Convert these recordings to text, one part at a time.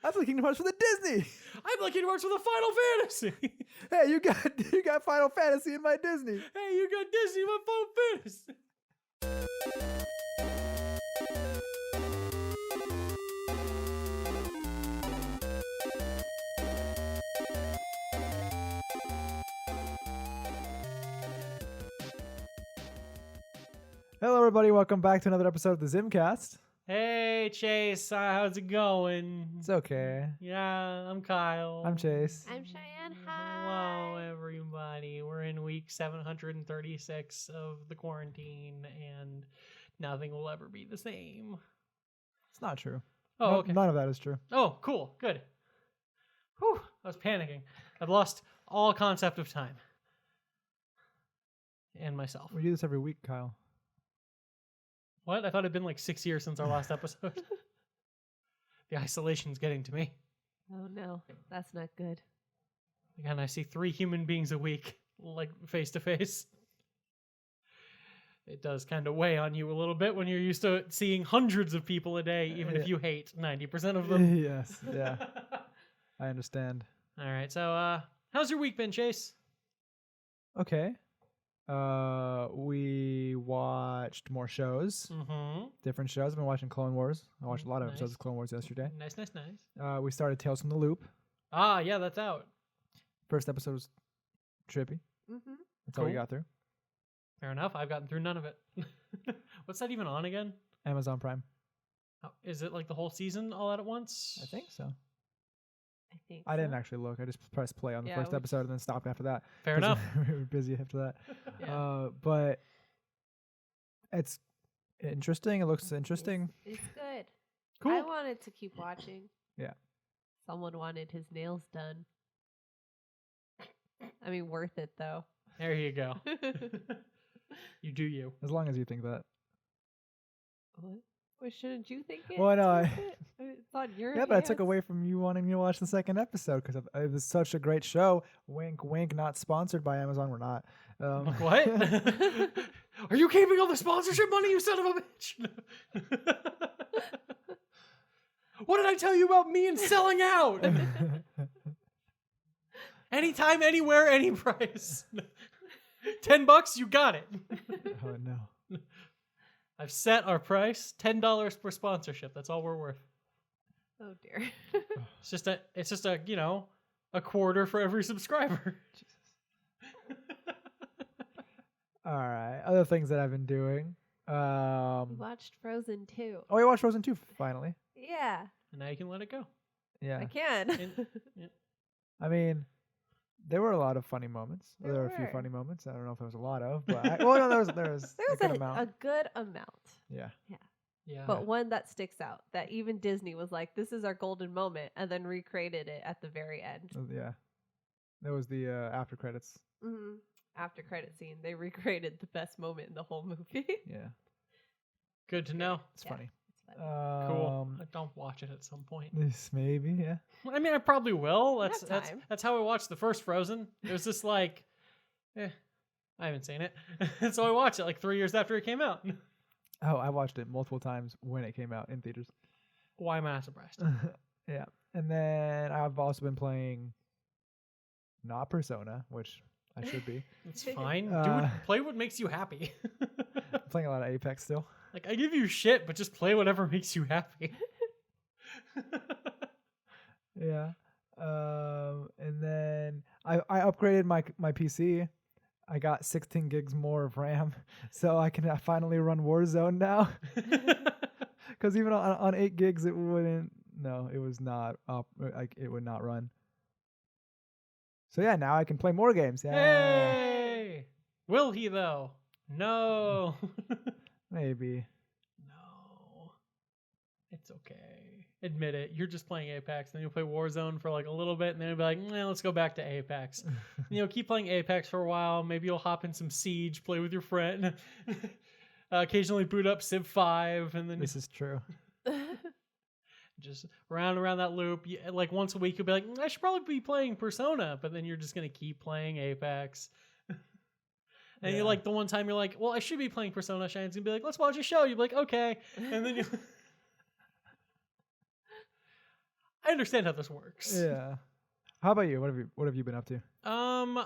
I play Kingdom Hearts for the Disney. I play Kingdom Hearts for the Final Fantasy. Hey, you got Final Fantasy in my Disney. Hey, you got Disney in my Final Fantasy. Hello, everybody. Welcome back to another episode of the ZymCast. Hey, Chase. How's it going? It's okay. Yeah, I'm Kyle. I'm Chase. I'm Cheyenne. Hi. Hello, everybody. We're in week 736 of the quarantine, and nothing will ever be the same. It's not true. Oh, okay. None of that is true. Oh, cool. Good. Whew. I was panicking. I've lost all concept of time. And myself. We do this every week, Kyle. What? I thought it'd been like 6 years since our last episode. The isolation's getting to me. Oh no, that's not good. Again, I see 3 human beings a week, like face to face. It does kind of weigh on you a little bit when you're used to seeing hundreds of people a day, even if you hate 90% of them. Yes, yeah. I understand. All right, so how's your week been, Chase? Okay. We watched more shows. Mm-hmm. Different shows. I've been watching Clone Wars. I watched a lot of Nice. episodes of Clone Wars yesterday. Nice. We started Tales from the Loop. Ah, yeah, that's out. First episode was trippy. Mm-hmm. That's all we Cool. got through. Fair enough. I've gotten through none of it. What's that even on again? Amazon Prime. Oh, is it like the whole season all out at once? I think so. I think I so. didn't actually look. I just pressed play on the Yeah, first we episode and then stopped after that. Fair 'Cause enough. We were busy after that. Yeah. But it's interesting. It looks interesting. It's good. Cool. I wanted to keep watching. Yeah. Someone wanted his nails done. I mean, worth it though. There you go. You do you. As long as you think that. What? Well, shouldn't you think it? Well, no, It's worth it? It's on your Yeah, but I took hands. away from you wanting me to watch the second episode because it was such a great show. Wink, wink. Not sponsored by Amazon. We're not. What? Are you keeping all the sponsorship money, you son of a bitch? What did I tell you about me and selling out? Anytime, anywhere, any price. $10, you got it. Oh no. I've set our price, $10 per sponsorship. That's all we're worth. Oh dear. It's just a a quarter for every subscriber. All right. Other things that I've been doing. We watched Frozen 2. Oh, we watched Frozen 2 finally. Yeah, And now you can let it go. Yeah. I can. Yeah. I mean, there were a lot of funny moments. There There were a few were. funny moments. I don't know if there was a lot of, but no, there was There a was good a amount. good amount. Yeah. Yeah. But one that sticks out that even Disney was like, this is our golden moment, and then recreated it at the very end. Yeah. That was the after credits. Mm-hmm. After credit scene, they recreated the best moment in the whole movie. Yeah. Good to know. It's Yeah. funny. It's funny. Cool. Don't watch it at some point. This maybe, yeah. I mean, I probably will. We That's have that's time. that's how I watched the first Frozen. It was just like, I haven't seen it, so I watched it like 3 years after it came out. Oh, I watched it multiple times when it came out in theaters. Why am I not surprised? Yeah. And then I've also been playing not Persona, which I should be. It's fine, Uh, dude. Play what makes you happy. I'm playing a lot of Apex still. Like I give you shit, but just play whatever makes you happy. Yeah. And then I upgraded my PC. I got 16 gigs more of RAM, so I can finally run Warzone now. Because even on 8 gigs, it wouldn't. No, it was not up. Like it would not run. So yeah, now I can play more games. Yeah. Hey, will he though? No. Maybe. No. It's okay. Admit it. You're just playing Apex, then you'll play Warzone for like a little bit, and then you'll be like, let's go back to Apex. Keep playing Apex for a while. Maybe you'll hop in some Siege, play with your friend. Occasionally boot up Civ 5, and then This is true. just round around that loop. Like once a week, you'll be like, I should probably be playing Persona, but then you're just gonna keep playing Apex. And Yeah. you're like, the one time you're like, well, I should be playing Persona. Shane's gonna be like, let's watch a show. You're like, okay, and then you. I understand how this works. Yeah. How about you? What have you been up to? I'm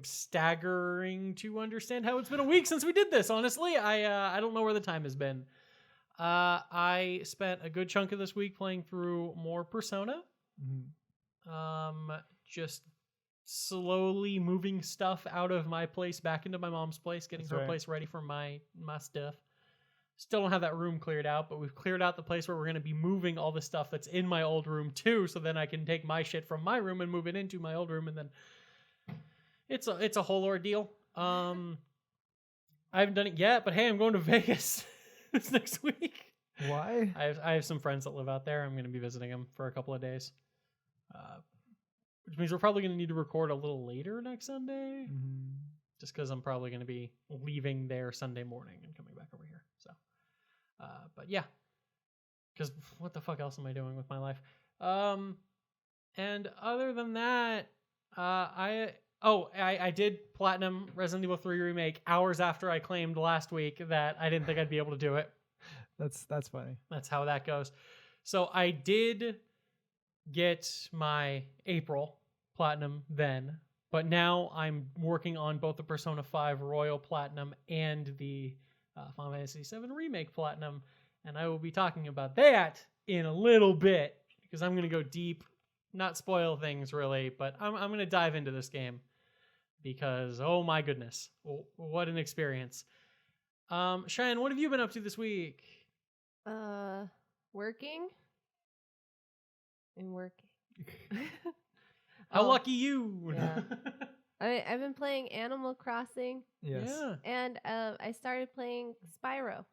staggering to understand how it's been a week since we did this. Honestly, I don't know where the time has been. I spent a good chunk of this week playing through more Persona. Just slowly moving stuff out of my place back into my mom's place, getting her place ready for my stuff. Still don't have that room cleared out, but we've cleared out the place where we're going to be moving all the stuff that's in my old room too, so then I can take my shit from my room and move it into my old room, and then it's a whole ordeal. I haven't done it yet, but hey, I'm going to Vegas this next week. Why? I have some friends that live out there. I'm going to be visiting them for a couple of days. Which means we're probably going to need to record a little later next Sunday. Just because I'm probably going to be leaving there Sunday morning and coming back over here. So, but yeah. Because what the fuck else am I doing with my life? And other than that, I did platinum Resident Evil 3 Remake hours after I claimed last week that I didn't think I'd be able to do it. That's funny. That's how that goes. So I did get my April platinum then, but now I'm working on both the Persona 5 Royal Platinum and the Final Fantasy VII Remake Platinum, and I will be talking about that in a little bit because I'm going to go deep, not spoil things really, but I'm going to dive into this game because, oh my goodness, what an experience. Cheyenne, what have you been up to this week? Working. And working. How lucky you! Yeah. I've been playing Animal Crossing. Yes. Yeah. And I started playing Spyro.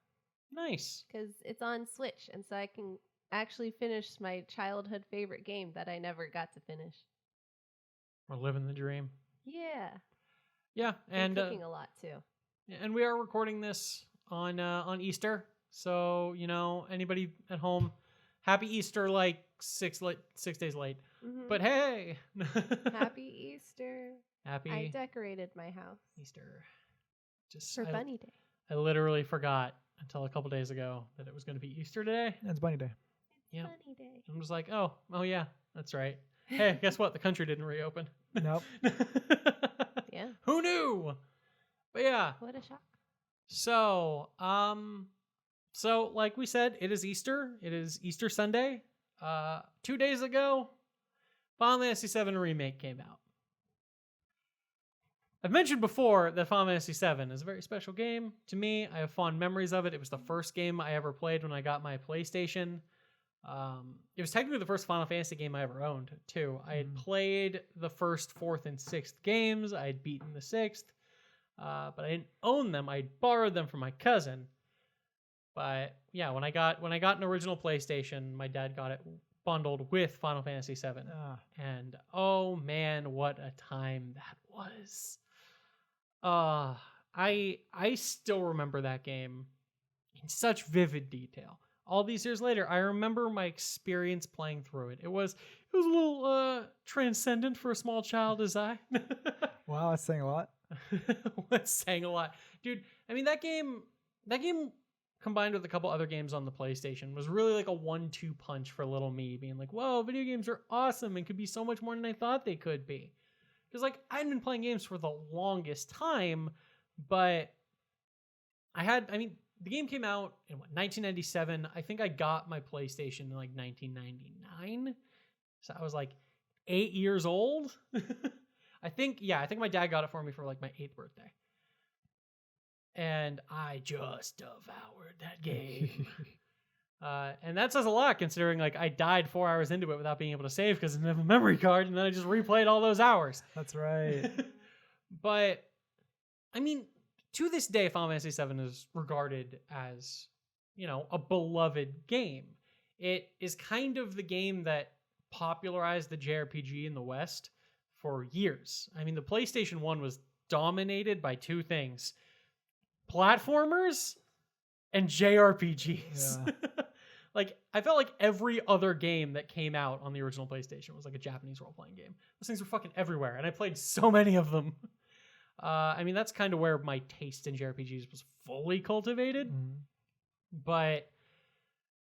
Nice. Because it's on Switch, and so I can actually finish my childhood favorite game that I never got to finish. We're living the dream. Yeah. Yeah, and cooking a lot too. And we are recording this on Easter, so anybody at home, happy Easter, like 6 days late. Mm-hmm. But hey, happy Easter! Happy I decorated my house Easter. Just for Bunny Day. I literally forgot until a couple days ago that it was going to be Easter today. It's Bunny Day. It's Bunny Day. I'm just like, oh yeah, that's right. Hey, guess what? The country didn't reopen. Nope. Yeah. Who knew? But yeah. What a shock. So, like we said, it is Easter. It is Easter Sunday. 2 days ago, Final Fantasy VII Remake came out. I've mentioned before that Final Fantasy VII is a very special game to me. I have fond memories of it. It was the first game I ever played when I got my PlayStation. It was technically the first Final Fantasy game I ever owned, too. I had played the first, fourth, and sixth games. I had beaten the sixth, but I didn't own them. I borrowed them from my cousin. But yeah, when I got an original PlayStation, my dad got it bundled with Final Fantasy VII, and oh man, what a time that was! I still remember that game in such vivid detail. All these years later, I remember my experience playing through it. It was a little transcendent for a small child as I. Wow, that's saying a lot. That's saying a lot, dude. I mean, that game combined with a couple other games on the PlayStation was really like a 1-2 punch for little me, being like, whoa, video games are awesome and could be so much more than I thought they could be. Because like I hadn't been playing games for the longest time, but the game came out in 1997. I think I got my PlayStation in like 1999. So I was like 8 years old. I think my dad got it for me for like my 8th birthday. And I just devoured that game. And that says a lot considering like I died 4 hours into it without being able to save because I didn't have a memory card, and then I just replayed all those hours. That's right. But I mean, to this day, Final Fantasy VII is regarded as, a beloved game. It is kind of the game that popularized the JRPG in the West for years. I mean, the PlayStation 1 was dominated by two things: platformers and JRPGs. Yeah. Like, I felt like every other game that came out on the original PlayStation was like a Japanese role-playing game. Those things were fucking everywhere, and I played so many of them. I mean, that's kind of where my taste in JRPGs was fully cultivated. Mm-hmm. But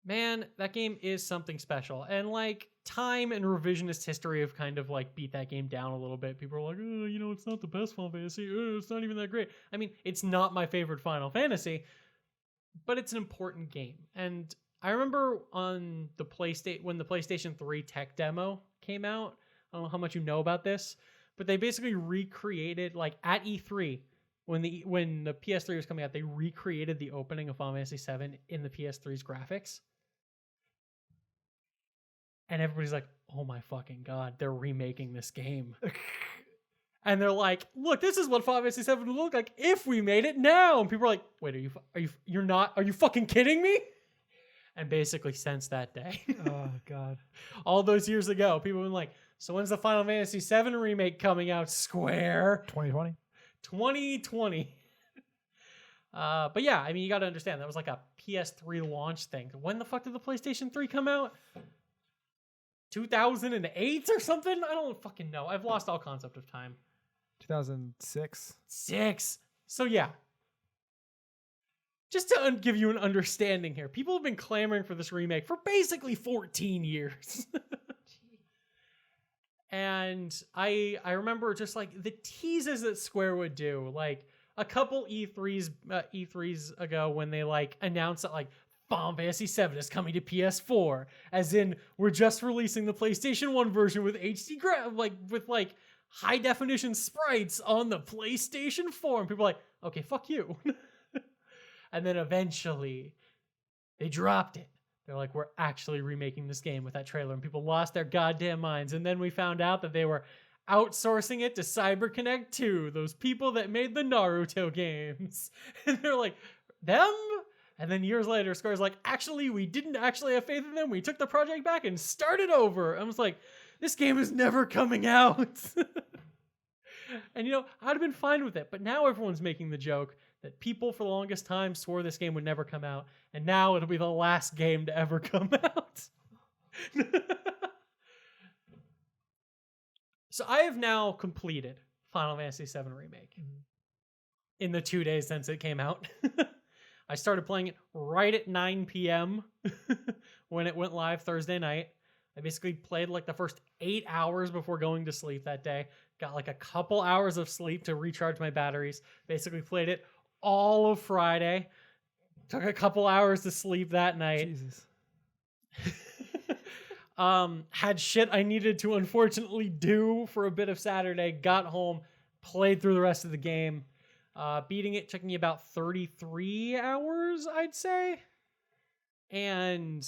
Man, that game is something special. And like time and revisionist history have kind of like beat that game down a little bit. People are like, oh, you know, it's not the best Final Fantasy. Oh, it's not even that great. I mean, it's not my favorite Final Fantasy, but it's an important game. And I remember on the PlayStation, when the PlayStation 3 tech demo came out, I don't know how much you know about this, but they basically recreated, like at E3, when the PS3 was coming out, they recreated the opening of Final Fantasy VII in the PS3's graphics. And everybody's like, oh my fucking God, they're remaking this game. And they're like, look, this is what Final Fantasy VII would look like if we made it now. And people are like, wait, are you fucking kidding me? And basically since that day, Oh God. all those years ago, people have been like, so when's the Final Fantasy VII remake coming out, Square? 2020. 2020. But yeah, I mean, you got to understand, that was like a PS3 launch thing. When the fuck did the PlayStation 3 come out? 2008 or something? I don't fucking know. I've lost all concept of time. 2006. 6. So yeah. Just to give you an understanding here, people have been clamoring for this remake for basically 14 years. And I remember just like the teases that Square would do, like a couple E3s ago when they like announced that like Final Fantasy VII is coming to PS4, as in we're just releasing the PlayStation 1 version with HD with high definition sprites on the PlayStation 4, and people are like, okay, fuck you. And then eventually they dropped it. They're like, we're actually remaking this game with that trailer, and people lost their goddamn minds. And then we found out that they were outsourcing it to CyberConnect 2, those people that made the Naruto games. And they're like, them? And then years later, Square's like, actually, we didn't actually have faith in them. We took the project back and started over. I was like, this game is never coming out. And, you know, I'd have been fine with it. But now everyone's making the joke that people for the longest time swore this game would never come out. And now it'll be the last game to ever come out. So I have now completed Final Fantasy VII Remake in the 2 days since it came out. I started playing it right at 9 p.m. when it went live Thursday night. I basically played like the first 8 hours before going to sleep that day. Got like a couple hours of sleep to recharge my batteries. Basically played it all of Friday. Took a couple hours to sleep that night. Jesus. Had shit I needed to unfortunately do for a bit of Saturday. Got home, played through the rest of the game. Beating it took me about 33 hours, I'd say. And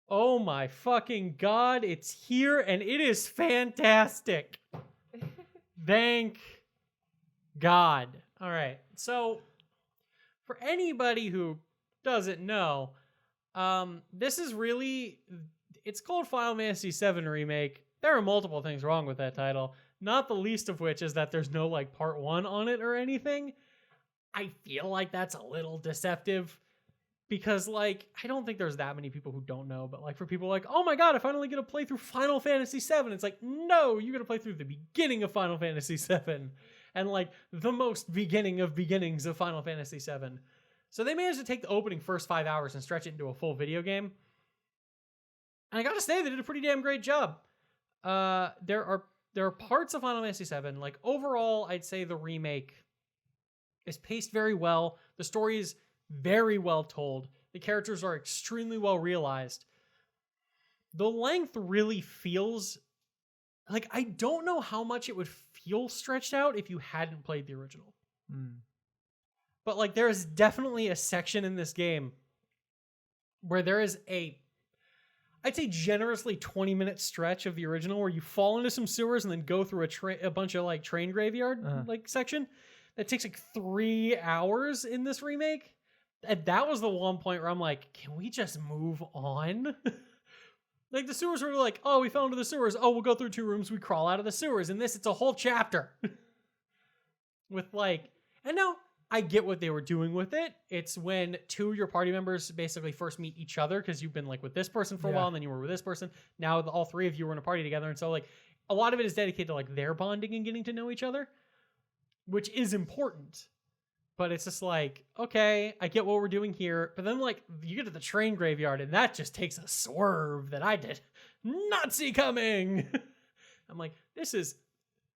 oh my fucking God, it's here and it is fantastic. Thank God. All right. So for anybody who doesn't know, this is really, it's called Final Fantasy VII Remake. There are multiple things wrong with that title, not the least of which is that there's no like part 1 on it or anything. I feel like that's a little deceptive because like, I don't think there's that many people who don't know, but like for people like, oh my God, I finally get to play through Final Fantasy VII. It's like, no, you get to play through the beginning of Final Fantasy VII and like the most beginning of beginnings of Final Fantasy VII. So they managed to take the opening first 5 hours and stretch it into a full video game. And I gotta say, they did a pretty damn great job. There are parts of Final Fantasy VII, like overall, I'd say the remake is paced very well. The story is very well told. The characters are extremely well realized. The length really feels like, I don't know how much it would feel stretched out if you hadn't played the original. But like, there is definitely a section in this game where there is I'd say generously 20-minute stretch of the original where you fall into some sewers and then go through a bunch of like train graveyard like section that takes like 3 hours in this remake. And that was the one point where I'm like, can we just move on? Like the sewers were like, oh, we fell into the sewers. Oh, we'll go through 2 rooms. We crawl out of the sewers. And this, it's a whole chapter with like, and now I get what they were doing with it. It's when 2 of your party members basically first meet each other because you've been like with this person for a while and then you were with this person. Now all 3 of you were in a party together. And so like a lot of it is dedicated to like their bonding and getting to know each other, which is important. But it's just like, okay, I get what we're doing here. But then, like, you get to the train graveyard, and that just takes a swerve that I did not see coming. I'm like, this is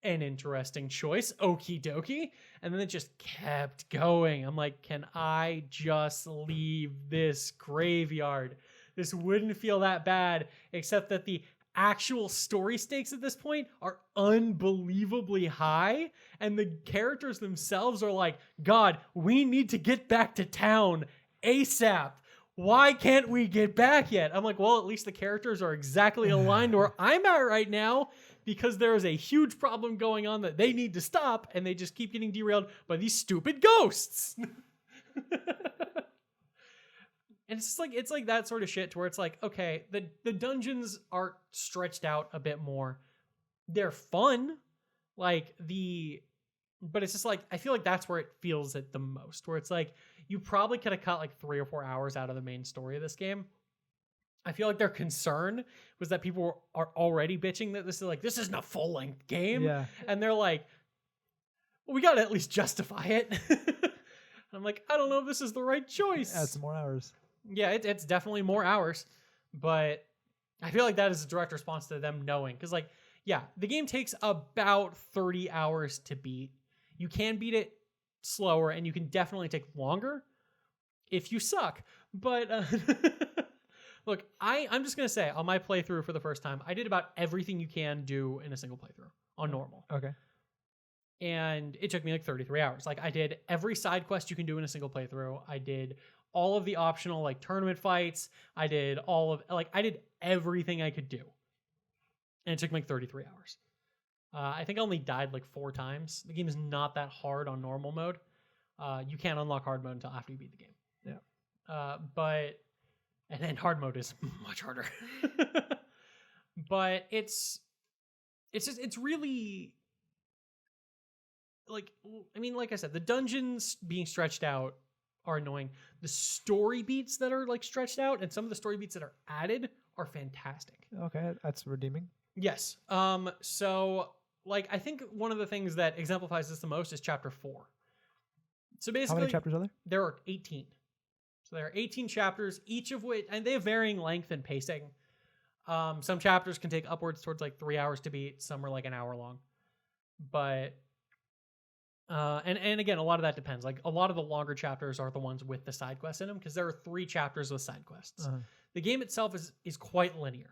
an interesting choice. Okie dokie. And then it just kept going. I'm like, can I just leave this graveyard? This wouldn't feel that bad, except that the actual story stakes at this point are unbelievably high, and the characters themselves are like, God, we need to get back to town ASAP. Why can't we get back yet? I'm like, well, at least the characters are exactly aligned where I'm at right now, because there is a huge problem going on that they need to stop, and they just keep getting derailed by these stupid ghosts. And it's like that sort of shit to where it's like, okay, the dungeons are stretched out a bit more. They're fun. But it's just like, I feel like that's where it feels it the most, where it's like, you probably could have cut like 3 or 4 hours out of the main story of this game. I feel like their concern was that people are already bitching that this isn't a full length game. Yeah. And they're like, well, we got to at least justify it. And I'm like, I don't know if this is the right choice. Add some more hours. Yeah, it's definitely more hours, but I feel like that is a direct response to them knowing. Because, like, yeah, the game takes about 30 hours to beat. You can beat it slower, and you can definitely take longer if you suck. But, look, I'm just going to say, on my playthrough for the first time, I did about everything you can do in a single playthrough on normal. Okay. And it took me like 33 hours. Like, I did every side quest you can do in a single playthrough. I did all of the optional like tournament fights. I did I did everything I could do. And it took me like 33 hours. I think I only died like 4 times. The game is not that hard on normal mode. You can't unlock hard mode until after you beat the game. Yeah. And then hard mode is much harder. But it's really like, I mean, like I said, the dungeons being stretched out are annoying. The story beats that are like stretched out, and some of the story beats that are added are fantastic. Okay, that's redeeming. Yes. So like, I think one of the things that exemplifies this the most is chapter 4. So basically, how many chapters are there? There are 18. So there are 18 chapters, each of which, and they have varying length and pacing. Some chapters can take upwards towards like 3 hours to beat. Some are like an hour long. But and again, a lot of that depends. Like, a lot of the longer chapters are the ones with the side quests in them, because there are 3 chapters with side quests. The game itself is quite linear.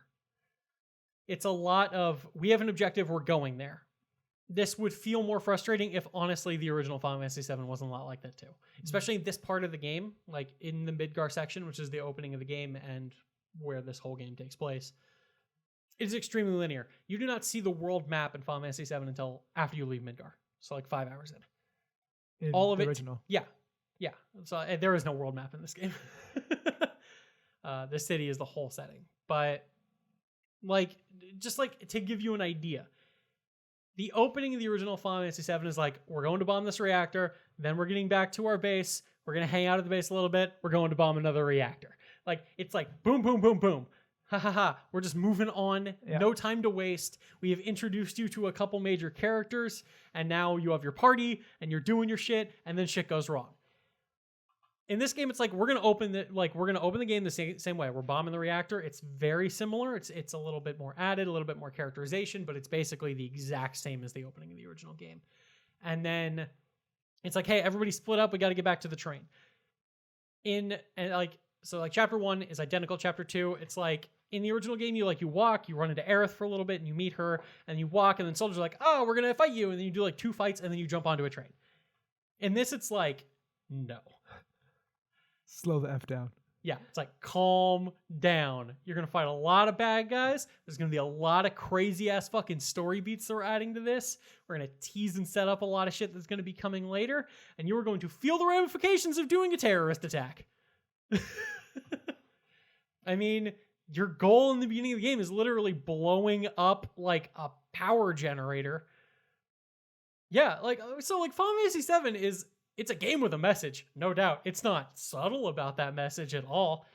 It's a lot of, we have an objective, we're going there. This would feel more frustrating if, honestly, the original Final Fantasy VII wasn't a lot like that too. Especially this part of the game, like in the Midgar section, which is the opening of the game and where this whole game takes place. It is extremely linear. You do not see the world map in Final Fantasy VII until after you leave Midgar. So like 5 hours in. All of the it. Original. Yeah. So there is no world map in this game. The city is the whole setting. But like, just like to give you an idea, the opening of the original Final Fantasy VII is like, we're going to bomb this reactor, then we're getting back to our base, we're going to hang out at the base a little bit, we're going to bomb another reactor. Like, it's like boom, boom, boom, boom. Ha ha ha. We're just moving on. Yeah. No time to waste. We have introduced you to a couple major characters, and now you have your party, and you're doing your shit, and then shit goes wrong. In this game, it's like, we're gonna open the game the same way. We're bombing the reactor. It's very similar. It's a little bit more added, a little bit more characterization, but it's basically the exact same as the opening of the original game. And then it's like, hey, everybody split up. We got to get back to the train. So chapter 1 is identical. Chapter 2, it's like, in the original game, you walk, you run into Aerith for a little bit, and you meet her, and you walk, and then soldiers are like, oh, we're gonna fight you, and then you do like 2 fights, and then you jump onto a train. In this, it's like, no. Slow the F down. Yeah, it's like, calm down. You're gonna fight a lot of bad guys. There's gonna be a lot of crazy ass fucking story beats that we're adding to this. We're gonna tease and set up a lot of shit that's gonna be coming later, and you are going to feel the ramifications of doing a terrorist attack. I mean, your goal in the beginning of the game is literally blowing up like a power generator. Yeah, so Final Fantasy VII it's a game with a message, no doubt. It's not subtle about that message at all.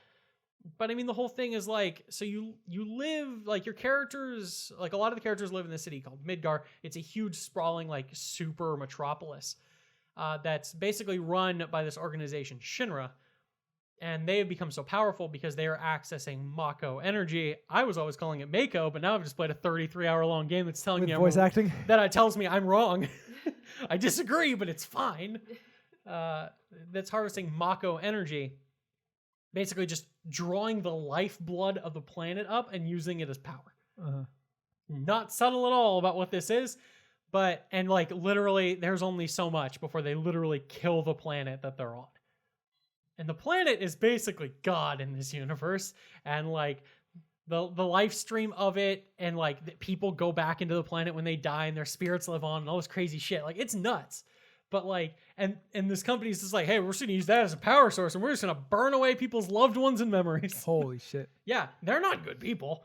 But I mean, the whole thing is like, so you live, like, your characters, like, a lot of the characters live in this city called Midgar. It's a huge, sprawling, like, super metropolis. that's basically run by this organization, Shinra. And they have become so powerful because they are accessing Mako energy. I was always calling it Mako, but now I've just played a 33-hour-long game that's telling With me voice acting. that tells me I'm wrong. I disagree, but it's fine. That's harvesting Mako energy, basically just drawing the lifeblood of the planet up and using it as power. Uh-huh. Not subtle at all about what this is, and like literally there's only so much before they literally kill the planet that they're on. And the planet is basically God in this universe, and like the life stream of it, and like the people go back into the planet when they die and their spirits live on and all this crazy shit. Like, it's nuts. But like, and this company's just like, hey, we're just gonna use that as a power source and we're just gonna burn away people's loved ones and memories. Holy shit. Yeah, they're not good people.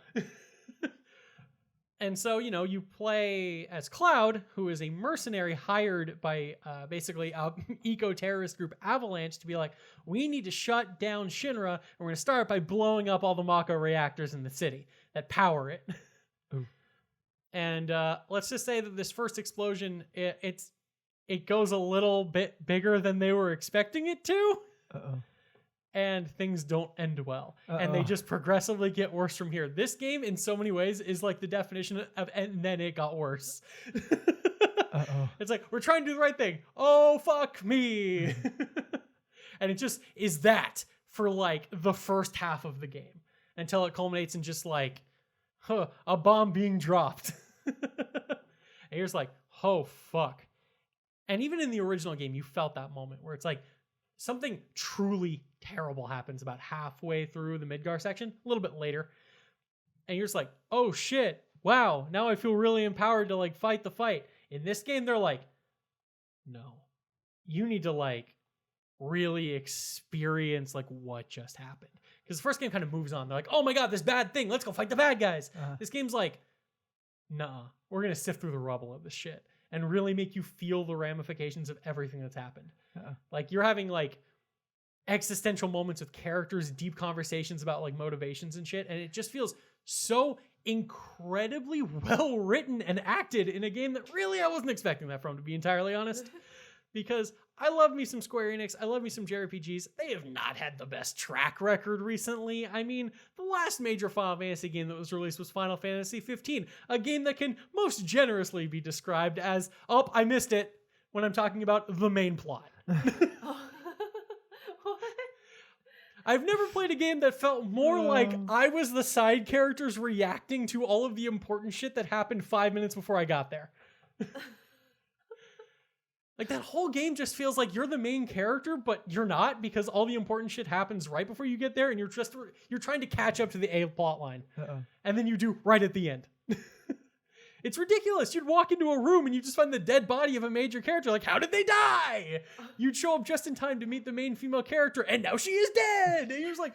And so, you play as Cloud, who is a mercenary hired by basically a eco-terrorist group, Avalanche, to be like, we need to shut down Shinra, and we're going to start by blowing up all the Mako reactors in the city that power it. Ooh. And let's just say that this first explosion, it goes a little bit bigger than they were expecting it to. Uh-oh. And things don't end well. And they just progressively get worse from here. This game, in so many ways, is like the definition of, and then it got worse. Uh-oh. It's like, we're trying to do the right thing. Oh, fuck me. And it just is that for like the first half of the game until it culminates in just like, a bomb being dropped. And you're just like, oh, fuck. And even in the original game, you felt that moment where it's like, something truly terrible happens about halfway through the Midgar section, a little bit later. And you're just like, oh shit, wow, now I feel really empowered to like fight the fight. In this game, they're like, no, you need to like really experience like what just happened. Because the first game kind of moves on. They're like, oh my God, this bad thing, let's go fight the bad guys. This game's like, nah, we're going to sift through the rubble of this shit and really make you feel the ramifications of everything that's happened. Like, you're having like existential moments with characters, deep conversations about like motivations and shit, and it just feels so incredibly well written and acted in a game that really I wasn't expecting that from, to be entirely honest. Because I love me some Square Enix, I love me some JRPGs. They have not had the best track record recently. I mean, the last major Final Fantasy game that was released was Final Fantasy XV, a game that can most generously be described as, oh, I missed it, when I'm talking about the main plot. I've never played a game that felt more like I was the side characters reacting to all of the important shit that happened 5 minutes before I got there. Like, that whole game just feels like you're the main character, but you're not, because all the important shit happens right before you get there, and you're trying to catch up to the A plot line. And then you do right at the end. It's ridiculous. You'd walk into a room and you just find the dead body of a major character. Like, how did they die? You'd show up just in time to meet the main female character, and now she is dead. And you're just like,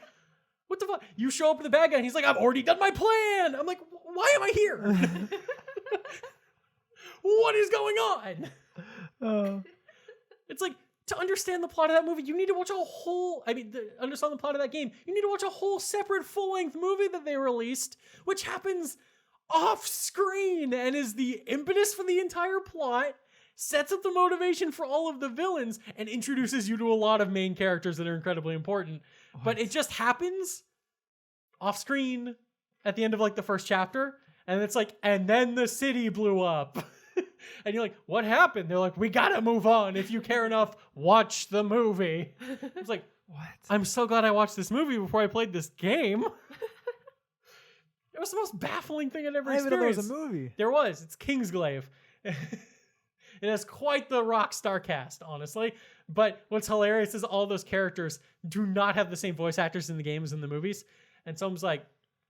what the fuck? You show up with the bad guy, and he's like, I've already done my plan. I'm like, why am I here? What is going on? It's like, to understand the plot of that movie, you need to watch understand the plot of that game, you need to watch a whole separate full-length movie that they released, which happens off screen and is the impetus for the entire plot, sets up the motivation for all of the villains, and introduces you to a lot of main characters that are incredibly important. What? But it just happens off screen at the end of like the first chapter, and it's like, and then the city blew up. And you're like, what happened? They're like, we gotta move on. If you care enough, watch the movie. It's like, what? I'm so glad I watched this movie before I played this game. It was the most baffling thing I'd ever experienced. There was a movie. There was. It's Kingsglaive. It has quite the rock star cast, honestly. But what's hilarious is all those characters do not have the same voice actors in the games and the movies. And someone's like,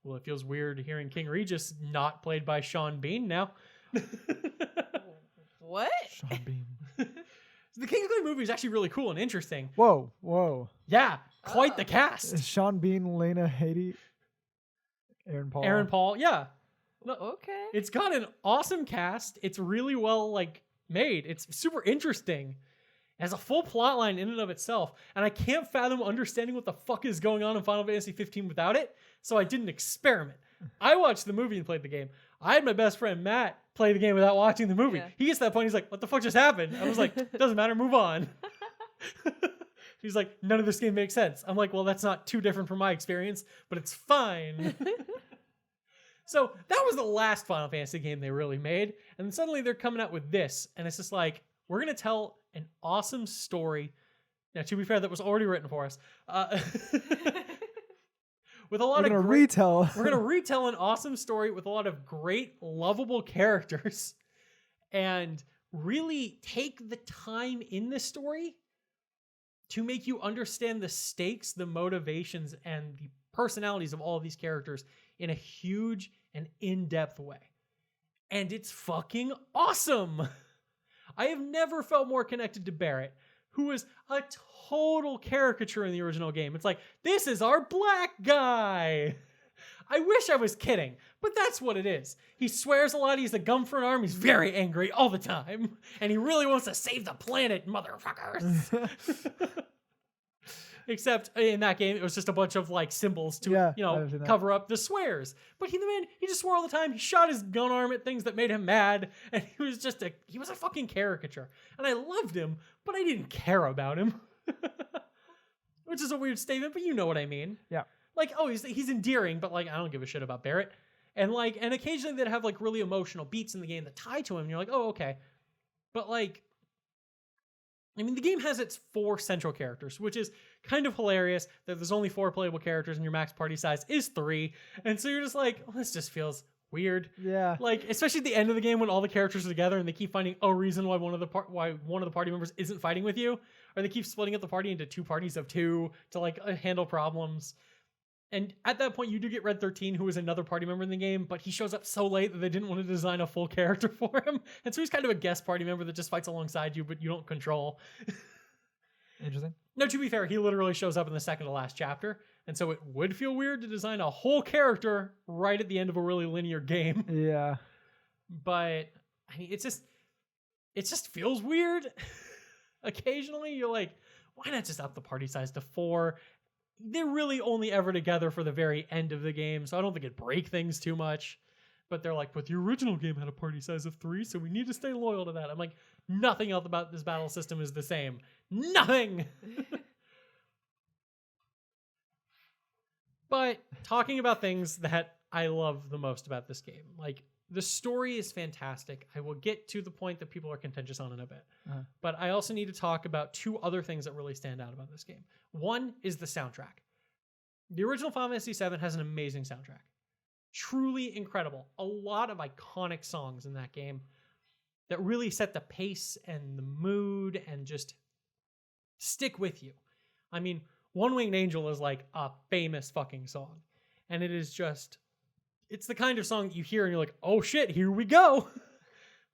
well, it feels weird hearing King Regis not played by Sean Bean now. What? Sean Bean. The Kingsglaive movie is actually really cool and interesting. Whoa. Yeah, quite the cast. Is Sean Bean, Lena Headey, Aaron Paul, yeah. No, okay. It's got an awesome cast. It's really well like made. It's super interesting. It has a full plot line in and of itself, and I can't fathom understanding what the fuck is going on in Final Fantasy XV without it, so I didn't experiment. I watched the movie and played the game. I had my best friend Matt play the game without watching the movie. Yeah. He gets to that point, he's like, what the fuck just happened? I was like, doesn't matter, move on. He's like, none of this game makes sense. I'm like, well, that's not too different from my experience, but it's fine. So that was the last Final Fantasy game they really made. And then suddenly they're coming out with this. And it's just like, we're going to tell an awesome story. Now, to be fair, that was already written for us. With a lot We're of gonna retell. we're going to retell an awesome story with a lot of great, lovable characters. And really take the time in this story to make you understand the stakes, the motivations, and the personalities of all of these characters in a huge and in-depth way. And it's fucking awesome. I have never felt more connected to Barrett, who was a total caricature in the original game. It's like, this is our black guy. I wish I was kidding, but that's what it is. He swears a lot. He's a gum for an arm. He's very angry all the time. And he really wants to save the planet, motherfuckers. Except in that game, it was just a bunch of like symbols to, cover up the swears. But he just swore all the time. He shot his gun arm at things that made him mad. And he was a fucking caricature. And I loved him, but I didn't care about him. Which is a weird statement, but you know what I mean. Yeah. Like, oh, he's endearing, but like, I don't give a shit about Barrett. And like, and occasionally they'd have like really emotional beats in the game that tie to him. And you're like, oh, okay. But like, I mean, the game has its 4 central characters, which is kind of hilarious that there's only 4 playable characters and your max party size is 3. And so you're just like, oh, this just feels weird. Yeah. Like, especially at the end of the game when all the characters are together and they keep finding a reason why one of the party members isn't fighting with you, or they keep splitting up the party into 2 parties of 2 to like handle problems. And at that point, you do get Red 13, who is another party member in the game, but he shows up so late that they didn't want to design a full character for him. And so he's kind of a guest party member that just fights alongside you, but you don't control. Interesting. No, to be fair, he literally shows up in the second to last chapter. And so it would feel weird to design a whole character right at the end of a really linear game. Yeah. But I mean, it just feels weird. Occasionally, you're like, why not just up the party size to 4? They're really only ever together for the very end of the game, so I don't think it'd break things too much. But they're like, but the original game had a party size of 3, so we need to stay loyal to that. I'm like, nothing else about this battle system is the same. Nothing! But talking about things that I love the most about this game, like, the story is fantastic. I will get to the point that people are contentious on in a bit. Uh-huh. But I also need to talk about 2 other things that really stand out about this game. One is the soundtrack. The original Final Fantasy VII has an amazing soundtrack. Truly incredible. A lot of iconic songs in that game that really set the pace and the mood and just stick with you. I mean, One Winged Angel is like a famous fucking song. And it is just... it's the kind of song that you hear and you're like, oh shit, here we go.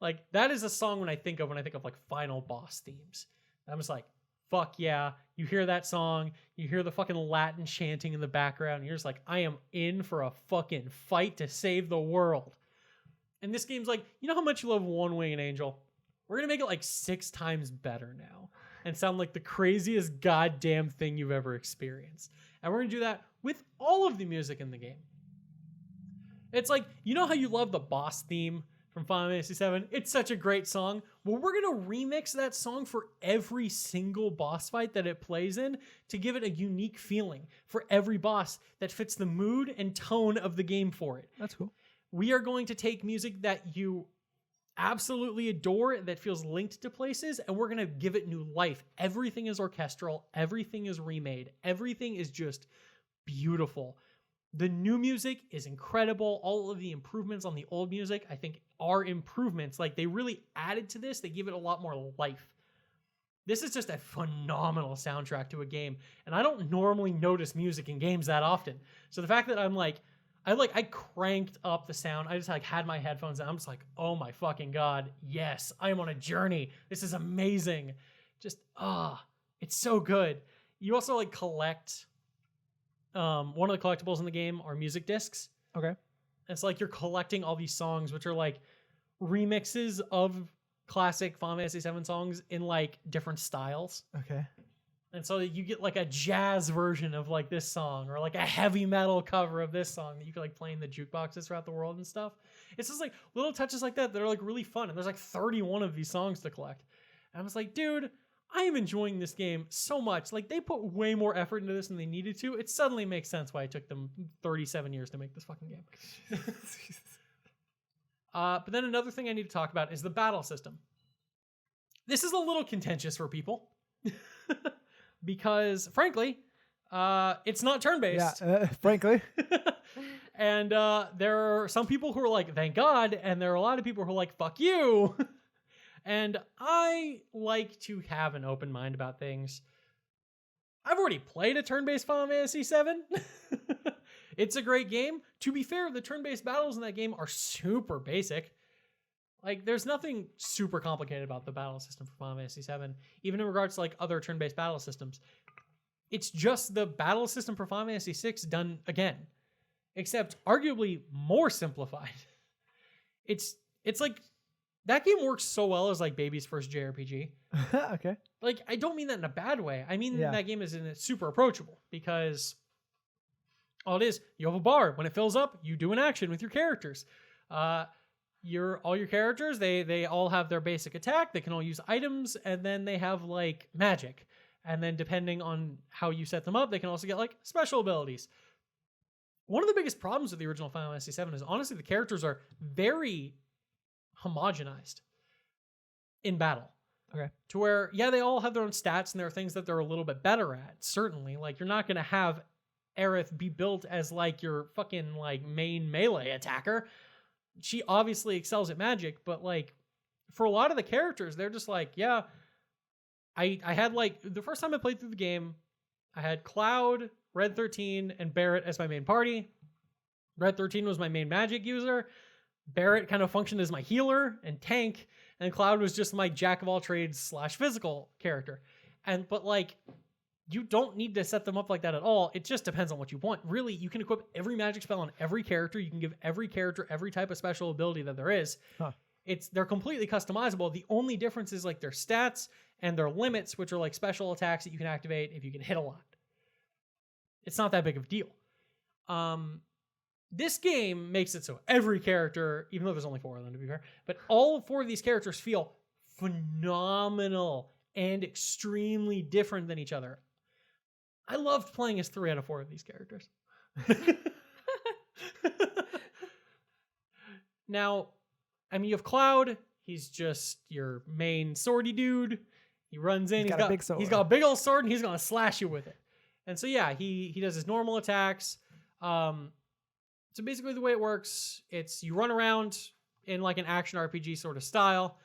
Like, that is a song when I think of like final boss themes. I'm just like, fuck yeah. You hear that song, you hear the fucking Latin chanting in the background, and you're just like, I am in for a fucking fight to save the world. And this game's like, you know how much you love One Winged Angel? We're gonna make it like 6 times better now and sound like the craziest goddamn thing you've ever experienced. And we're gonna do that with all of the music in the game. It's like, you know how you love the boss theme from Final Fantasy VII? It's such a great song. Well, we're going to remix that song for every single boss fight that it plays in to give it a unique feeling for every boss that fits the mood and tone of the game for it. That's cool. We are going to take music that you absolutely adore that feels linked to places, and we're going to give it new life. Everything is orchestral. Everything is remade. Everything is just beautiful. The new music is incredible. All of the improvements on the old music, I think, are improvements. Like, they really added to this. They give it a lot more life. This is just a phenomenal soundtrack to a game. And I don't normally notice music in games that often. So the fact that I cranked up the sound. I just had my headphones and I'm just like, oh my fucking God. Yes, I am on a journey. This is amazing. Just, it's so good. You also collect... one of the collectibles in the game are music discs. Okay. It's like you're collecting all these songs, which are like remixes of classic Final Fantasy VII songs in like different styles. Okay. And so you get like a jazz version of like this song, or like a heavy metal cover of this song that you can like play in the jukeboxes throughout the world and stuff. It's just like little touches like that are like really fun. And there's like 31 of these songs to collect. And I was like, dude, I am enjoying this game so much. Like, they put way more effort into this than they needed to. It suddenly makes sense why it took them 37 years to make this fucking game. But then another thing I need to talk about is the battle system. This is a little contentious for people. Because, frankly, it's not turn-based. Yeah, frankly. And there are some people who are like, thank God, and there are a lot of people who are like, fuck you. And I like to have an open mind about things. I've already played a turn-based Final Fantasy VII. It's a great game. To be fair, the turn-based battles in that game are super basic. Like, there's nothing super complicated about the battle system for Final Fantasy VII, even in regards to like other turn-based battle systems. It's just the battle system for Final Fantasy VI done again, except arguably more simplified. It's like that game works so well as like baby's first JRPG. Okay. Like, I don't mean that in a bad way. I mean Yeah. that game is super approachable because all it is, you have a bar. When it fills up, you do an action with your characters. All your characters, they all have their basic attack. They can all use items, and then they have like magic. And then depending on how you set them up, they can also get like special abilities. One of the biggest problems with the original Final Fantasy VII is honestly the characters are very homogenized in battle. Okay. To where, yeah, they all have their own stats and there are things that they're a little bit better at, certainly. Like, you're not going to have Aerith be built as like your fucking like main melee attacker. She obviously excels at magic, but like for a lot of the characters, they're just like, yeah, I had like the first time I played through the game, I had Cloud, Red 13, and Barrett as my main party. Red 13 was my main magic user. Barrett kind of functioned as my healer and tank, and Cloud was just my jack of all trades / physical character. But like, you don't need to set them up like that at all. It just depends on what you want. Really, you can equip every magic spell on every character. You can give every character every type of special ability that there is. Huh. They're completely customizable. The only difference is like their stats and their limits, which are like special attacks that you can activate if you can hit a lot. It's not that big of a deal. This game makes it so every character, even though there's only 4 of them to be fair, but all 4 of these characters feel phenomenal and extremely different than each other. I loved playing as 3 out of 4 of these characters. Now, I mean, you have Cloud. He's just your main swordy dude. He runs in. He's got a big sword. He's got a big old sword, and he's going to slash you with it. And so, yeah, he does his normal attacks. So basically the way it works, it's you run around in like an action RPG sort of style,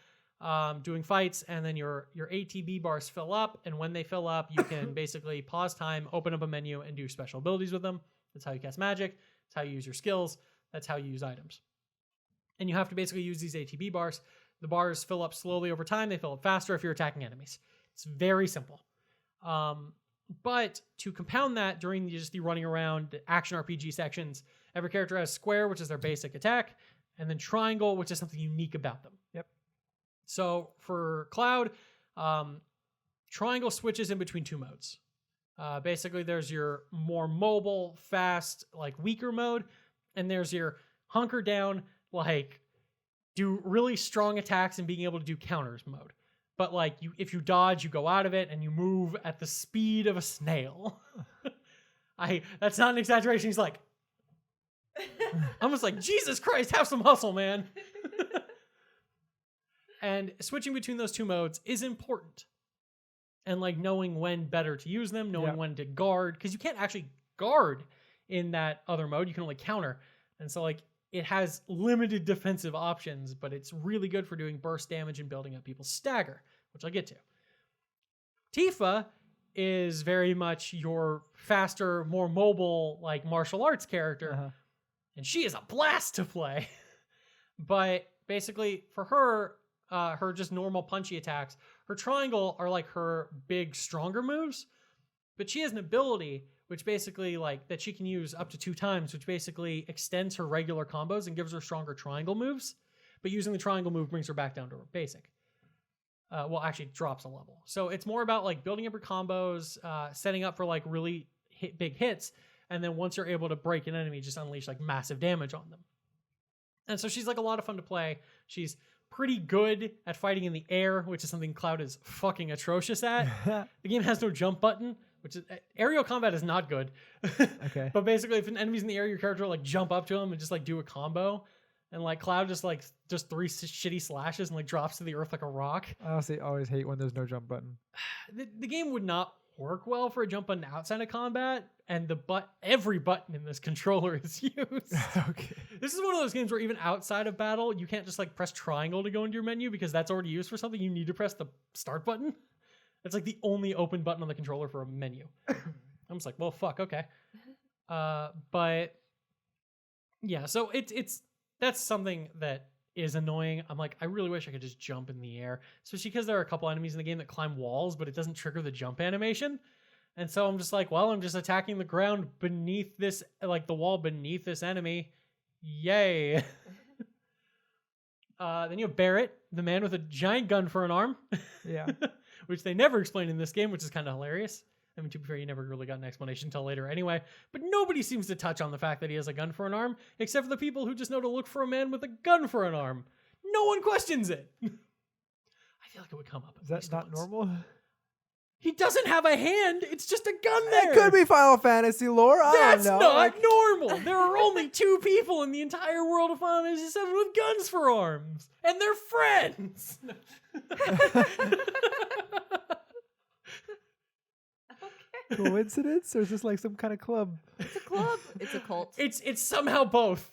doing fights, and then your ATB bars fill up, and when they fill up, you can basically pause time, open up a menu, and do special abilities with them. That's how you cast magic. That's how you use your skills. That's how you use items. And you have to basically use these ATB bars. The bars fill up slowly over time. They fill up faster if you're attacking enemies. It's very simple. But to compound that during just the running around action RPG sections, every character has square, which is their basic attack, and then triangle, which is something unique about them. Yep. So for Cloud, triangle switches in between 2 modes. Basically, there's your more mobile, fast, like weaker mode, and there's your hunker down, like do really strong attacks and being able to do counters mode. But like if you dodge, you go out of it and you move at the speed of a snail. That's not an exaggeration. He's like, I'm just like, Jesus Christ, have some hustle, man. And switching between those 2 modes is important. And like knowing when better to use them, knowing when to guard, because you can't actually guard in that other mode. You can only counter. And so like it has limited defensive options, but it's really good for doing burst damage and building up people's stagger, which I'll get to. Tifa is very much your faster, more mobile, like martial arts character. Uh-huh. And she is a blast to play. But basically for her, her just normal punchy attacks, her triangle are like her big, stronger moves. But she has an ability which basically like that she can use up to 2 times, which basically extends her regular combos and gives her stronger triangle moves. But using the triangle move brings her back down to her basic. well, actually it drops a level. So it's more about like building up your combos, setting up for like really big hits. And then once you're able to break an enemy, just unleash like massive damage on them. And so she's like a lot of fun to play. She's pretty good at fighting in the air, which is something Cloud is fucking atrocious at. The game has no jump button, which is aerial combat is not good. Okay. But basically, if an enemy's in the air, your character will like jump up to him and just like do a combo. And like Cloud just three shitty slashes and like drops to the earth like a rock. I honestly always hate when there's no jump button. The game would not work well for a jump button outside of combat, and every button in this controller is used. Okay. This is one of those games where even outside of battle, you can't just like press triangle to go into your menu because that's already used for something. You need to press the start button. That's like the only open button on the controller for a menu. I'm just like, well, fuck, okay. But yeah, so that's something that is annoying. I'm like, I really wish I could just jump in the air, especially because there are a couple enemies in the game that climb walls, but it doesn't trigger the jump animation. And so I'm just like, well, I'm just attacking the ground beneath this, like the wall beneath this enemy. Yay. Then you have Barrett, the man with a giant gun for an arm. Yeah. Which they never explain in this game, which is kind of hilarious. I mean, to be fair, you never really got an explanation until later anyway. But nobody seems to touch on the fact that he has a gun for an arm, except for the people who just know to look for a man with a gun for an arm. No one questions it. I feel like it would come up. Is that not normal? He doesn't have a hand. It's just a gun there. It could be Final Fantasy lore. I don't know. That's not normal. There are only 2 people in the entire world of Final Fantasy VII with guns for arms. And they're friends. Coincidence, or is this like some kind of club? It's a club. It's a cult. It's somehow both.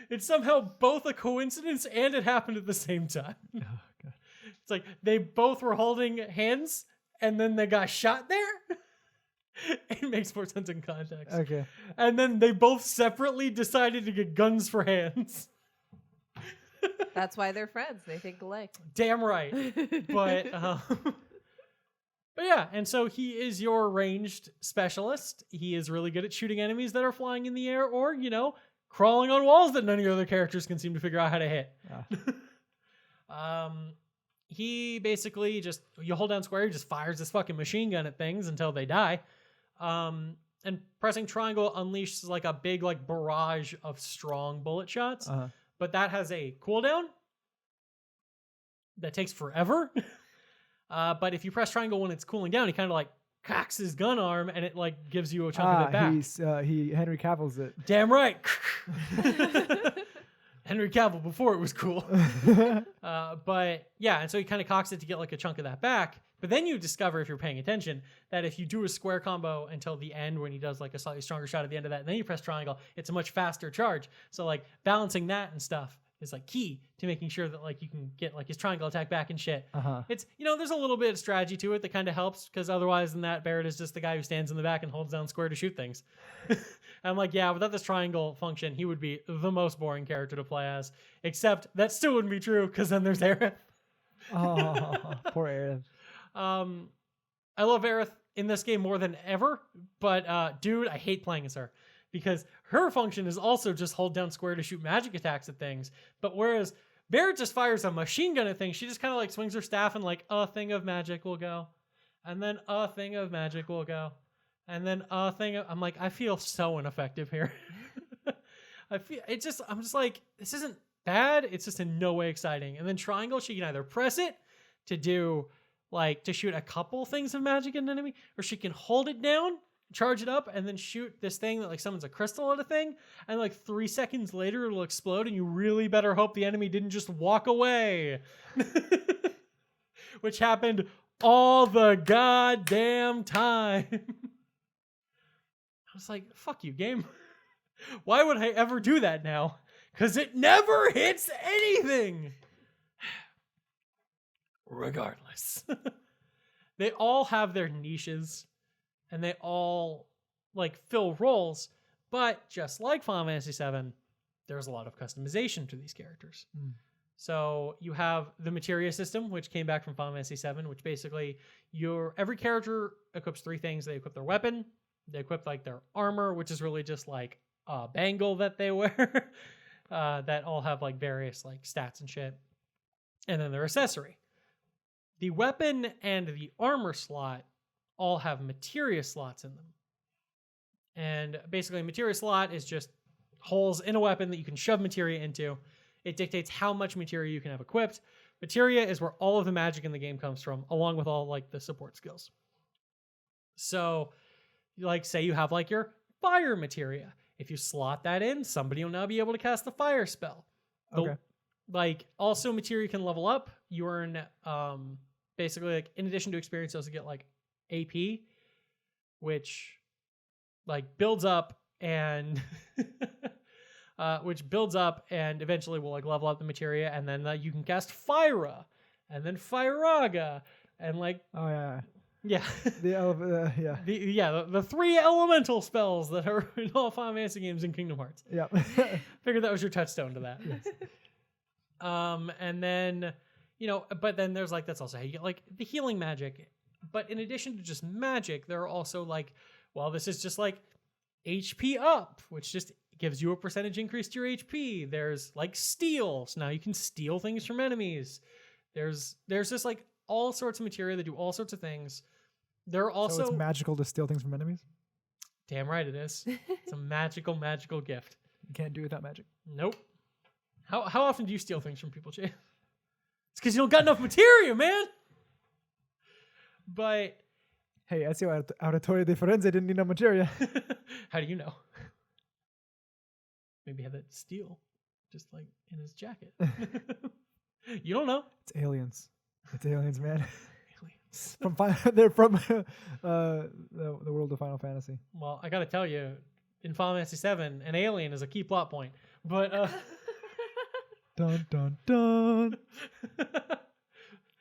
It's somehow both a coincidence and it happened at the same time. Oh, God. It's like they both were holding hands and then they got shot there. It makes more sense in context. Okay. And then they both separately decided to get guns for hands. That's why they're friends. They think alike. Damn right. But yeah, and so he is your ranged specialist. He is really good at shooting enemies that are flying in the air or, crawling on walls that none of your other characters can seem to figure out how to hit. He basically you hold down square, he just fires this fucking machine gun at things until they die. And pressing triangle unleashes like a big like barrage of strong bullet shots. But that has a cooldown that takes forever. But if you press triangle when it's cooling down, he kind of like cocks his gun arm and it like gives you a chunk of it back. He Henry Cavill's it. Damn right. Henry Cavill before it was cool. But yeah, and so he kind of cocks it to get like a chunk of that back. But then you discover, if you're paying attention, that if you do a square combo until the end when he does like a slightly stronger shot at the end of that, and then you press triangle, it's a much faster charge. So like balancing that and stuff is like key to making sure that like you can get like his triangle attack back and shit. It's, there's a little bit of strategy to it that kind of helps, because otherwise than that, Barrett is just the guy who stands in the back and holds down square to shoot things. I'm like, yeah, without this triangle function, he would be the most boring character to play as, except that still wouldn't be true, because then there's Aerith. Oh, poor Aerith. I love Aerith in this game more than ever, but dude, I hate playing as her, because her function is also just hold down square to shoot magic attacks at things. But whereas Barrett just fires a machine gun at things, she just kind of like swings her staff and like a thing of magic will go, and then a thing of magic will go, and then a thing of, I'm like, I feel so ineffective here. I'm just like, this isn't bad. It's just in no way exciting. And then triangle, she can either press it to do like to shoot a couple things of magic at an enemy, or she can hold it down, charge it up, and then shoot this thing that like summons a crystal at a thing, and like 3 seconds later it'll explode, and you really better hope the enemy didn't just walk away. Which happened all the goddamn time. I was like, fuck you, game. Why would I ever do that now? Because it never hits anything. Regardless. They all have their niches, and they all like fill roles, but just like Final Fantasy VII, there's a lot of customization to these characters. So you have the materia system, which came back from Final Fantasy VII, which basically every character equips 3 things. They equip their weapon, they equip like their armor, which is really just like a bangle that they wear, that all have like various like stats and shit. and then their accessory. The weapon and the armor slot all have materia slots in them. And basically, a materia slot is just holes in a weapon that you can shove materia into. It dictates how much materia you can have equipped. Materia is where all of the magic in the game comes from, along with all like the support skills. So, like, say you have like your fire materia. If you slot that in, somebody will now be able to cast the fire spell. Okay. Like, also materia can level up. You earn, basically, like, in addition to experience, you also get like AP, which like builds up and eventually will like level up the materia, and then you can cast Fyra and then Fyraga and like Oh yeah. yeah Yeah. the three elemental spells that are in all Final Fantasy games in Kingdom Hearts. Yeah. Figured that was your touchstone to that. Yes. And then but then there's like that's also how you get like the healing magic. But in addition to just magic, there are also like, well, this is just like HP up, which just gives you a percentage increase to your HP. There's like steal, so now you can steal things from enemies. There's just like all sorts of materia that do all sorts of things. There are also So it's magical to steal things from enemies? damn right it is. It's a magical gift. You can't do it without magic. Nope. How often do you steal things from people, Jay? It's because you don't got enough materia, man. But Hey, Ezio Auditorio di Firenze didn't need no materia. how do you know? Maybe he had that steel just like in his jacket. You don't know. It's aliens. It's aliens, man. Aliens. They're from the world of Final Fantasy. Well, I gotta tell you, in Final Fantasy VII, an alien is a key plot point. But Dun dun dun.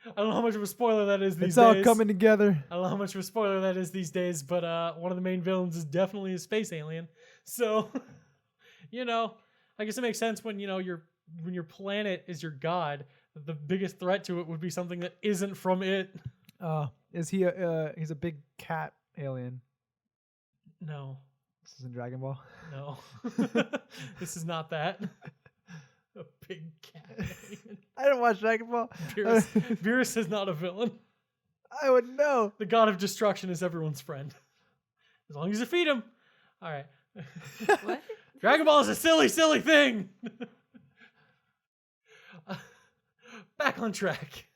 I don't know how much of a spoiler that is these It's days. all coming together. I don't know how much of a spoiler that is these days, but one of the main villains is definitely a space alien. So, I guess it makes sense when your planet is your god. The biggest threat to it would be something that isn't from it. Is he he's a big cat alien? No, This is in Dragon Ball. no, this is not that. A big cat alien. I didn't watch Dragon Ball. Beerus is not a villain. I would know. The god of destruction is everyone's friend. As long as you feed him. All right. What? Dragon Ball is a silly, silly thing. Back on track.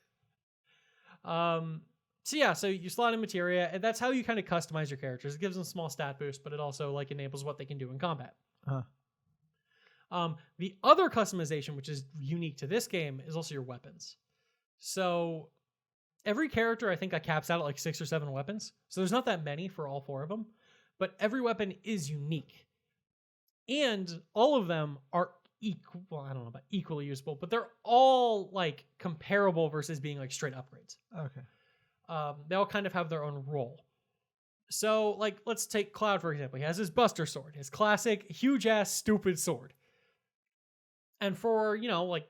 So you slot in materia, and that's how you kind of customize your characters. It gives them a small stat boost, but it also like enables what they can do in combat. The other customization, which is unique to this game, is also your weapons. So every character, I think, caps out at like 6 or 7 weapons. So there's not that many for all 4 of them, but every weapon is unique. And all of them are equal. Well, I don't know about equally usable, but they're all like comparable versus being like straight upgrades. Okay. They all kind of have their own role. So, like, let's take Cloud, for example. He has his Buster Sword, his classic, huge-ass, stupid sword. And for, like,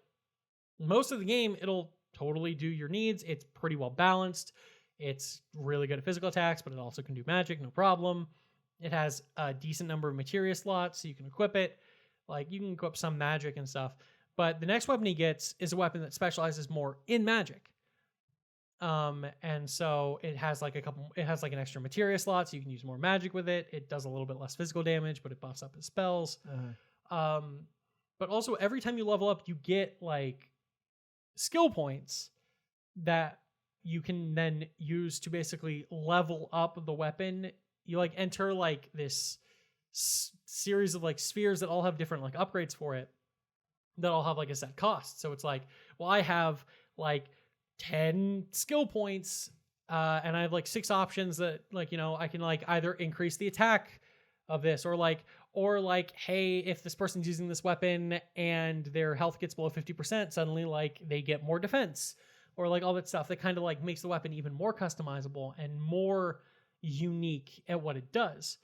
most of the game, it'll totally do your needs. It's pretty well balanced. It's really good at physical attacks, but it also can do magic, no problem. It has a decent number of materia slots, so you can equip it. Like, you can equip some magic and stuff. But the next weapon he gets is a weapon that specializes more in magic. And so it has like an extra materia slot, so you can use more magic with it. It does a little bit less physical damage, but it buffs up his spells. But also every time you level up, you get like skill points that you can then use to basically level up the weapon. You like enter like this series of like spheres that all have different like upgrades for it that all have like a set cost. So it's like, well, I have like 10 skill points and I have like 6 options that like, I can like either increase the attack of this or like, hey, if this person's using this weapon and their health gets below 50%, suddenly like they get more defense or like all that stuff that kind of like makes the weapon even more customizable and more unique at what it does.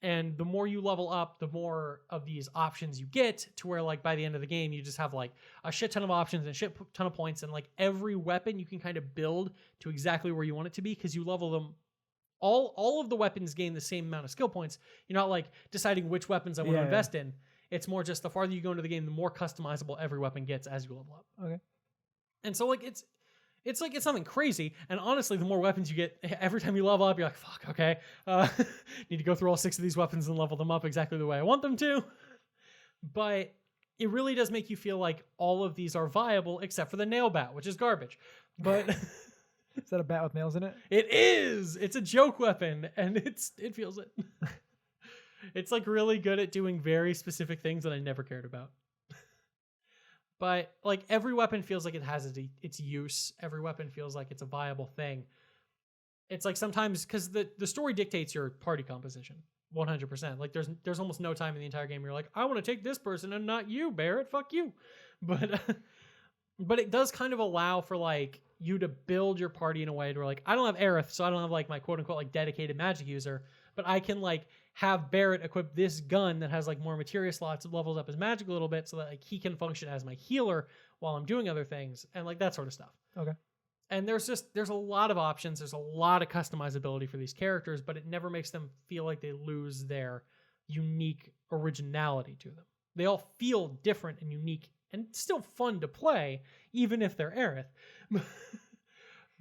And the more you level up, the more of these options you get to where like by the end of the game, you just have like a shit ton of options and a shit ton of points. And like every weapon you can kind of build to exactly where you want it to be because you level them. All of the weapons gain the same amount of skill points. You're not like deciding which weapons I want to invest in. It's more just the farther you go into the game, the more customizable every weapon gets as you level up. Okay. And so like it's like it's nothing crazy. And honestly, the more weapons you get, every time you level up, you're like, fuck, okay. Need to go through all 6 of these weapons and level them up exactly the way I want them to. But it really does make you feel like all of these are viable except for the nail bat, which is garbage. But Is that a bat with nails in it? it is. It's a joke weapon, and it feels it. It's like really good at doing very specific things that I never cared about. But like every weapon feels like it has its use. Every weapon feels like it's a viable thing. It's like sometimes because the story dictates your party composition 100%. Like there's almost no time in the entire game you're like, I want to take this person and not you, Barrett. Fuck you. But it does kind of allow for like you to build your party in a way where like I don't have Aerith, so I don't have like my quote unquote like dedicated magic user, but I can like have Barrett equip this gun that has like more materia slots and levels up his magic a little bit so that like he can function as my healer while I'm doing other things and like that sort of stuff. Okay. And there's a lot of options. There's a lot of customizability for these characters, but it never makes them feel like they lose their unique originality to them. They all feel different and unique and still fun to play, even if they're Aerith.